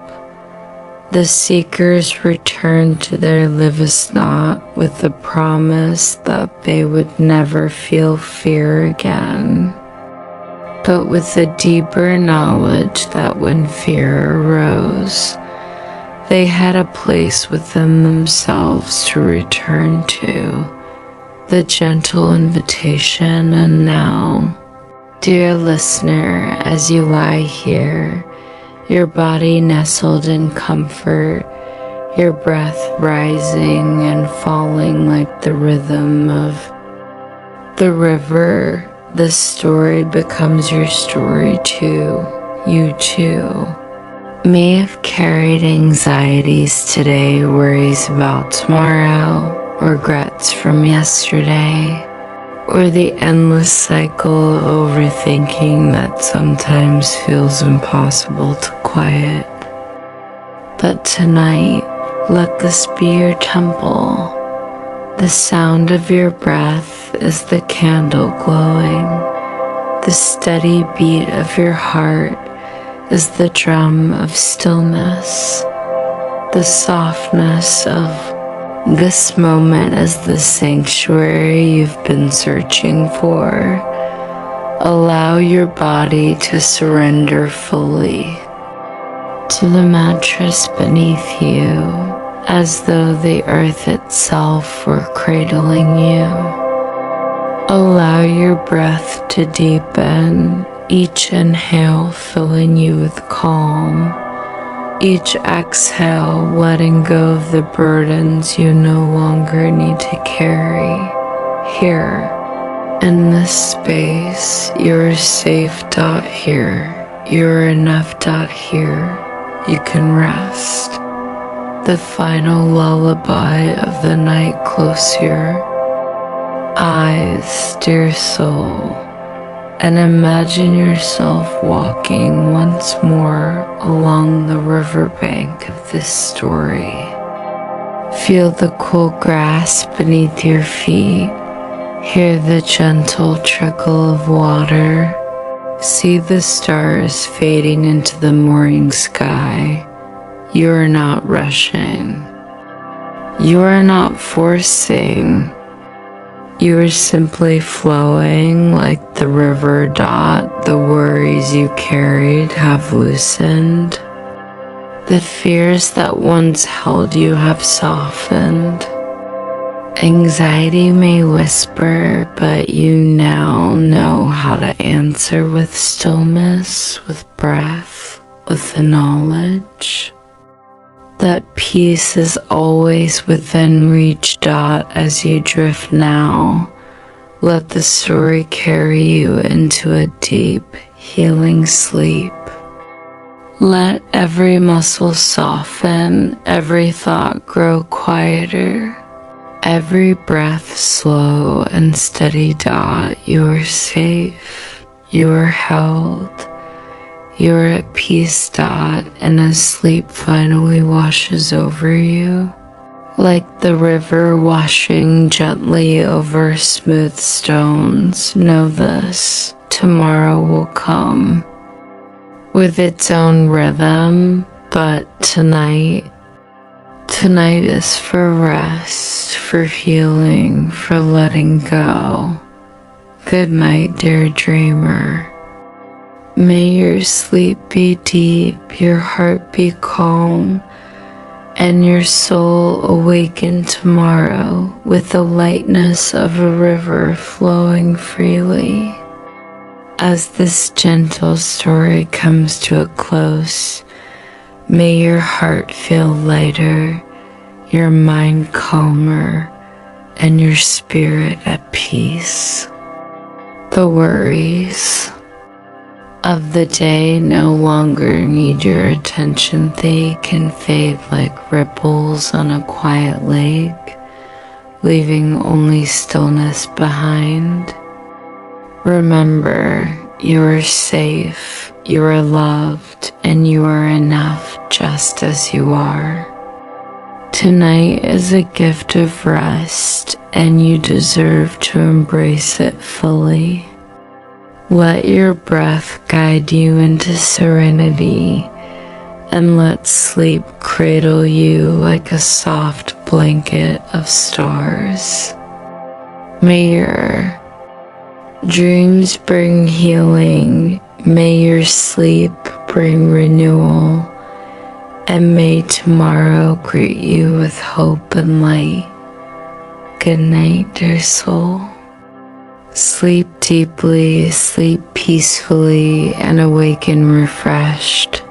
the seekers returned to their Livesnot with the promise that they would never feel fear again, but with a deeper knowledge that when fear arose, they had a place within themselves to return to, the gentle invitation. And now, dear listener, as you lie here, your body nestled in comfort, your breath rising and falling like the rhythm of the river, the story becomes your story too. You too may have carried anxieties today, worries about tomorrow, regrets from yesterday, or the endless cycle of overthinking that sometimes feels impossible to quiet. But tonight, let this be your temple. The sound of your breath is the candle glowing. The steady beat of your heart is the drum of stillness. The softness of this moment is the sanctuary you've been searching for. Allow your body to surrender fully to the mattress beneath you, as though the earth itself were cradling you. Allow your breath to deepen, each inhale filling you with calm, each exhale letting go of the burdens you no longer need to carry. Here, in this space, you're safe. Here, you're enough. Here, you can rest. The final lullaby of the night closer. Eyes, dear soul, and imagine yourself walking once more along the riverbank of this story. Feel the cool grass beneath your feet. Hear the gentle trickle of water. See the stars fading into the morning sky. You are not rushing. You are not forcing. You are simply flowing like the river. The worries you carried have loosened. The fears that once held you have softened. Anxiety may whisper, but you now know how to answer with stillness, with breath, with the knowledge that peace is always within reach. As you drift now, let the story carry you into a deep, healing sleep. Let every muscle soften, every thought grow quieter, every breath slow and steady. You are safe, you are held, you are at peace. And as sleep finally washes over you, like the river washing gently over smooth stones, know this: tomorrow will come with its own rhythm, but tonight is for rest, for healing, for letting go. Good night, dear dreamer. May your sleep be deep, your heart be calm, and your soul awaken tomorrow with the lightness of a river flowing freely. As this gentle story comes to a close, may your heart feel lighter, your mind calmer, and your spirit at peace. The worries of the day no longer need your attention. They can fade like ripples on a quiet lake, leaving only stillness behind. Remember, you are safe, you are loved, and you are enough just as you are. Tonight is a gift of rest, and you deserve to embrace it fully. Let your breath guide you into serenity, and let sleep cradle you like a soft blanket of stars. May your dreams bring healing, may your sleep bring renewal, and may tomorrow greet you with hope and light. Good night, dear soul. Sleep deeply, sleep peacefully, and awaken refreshed.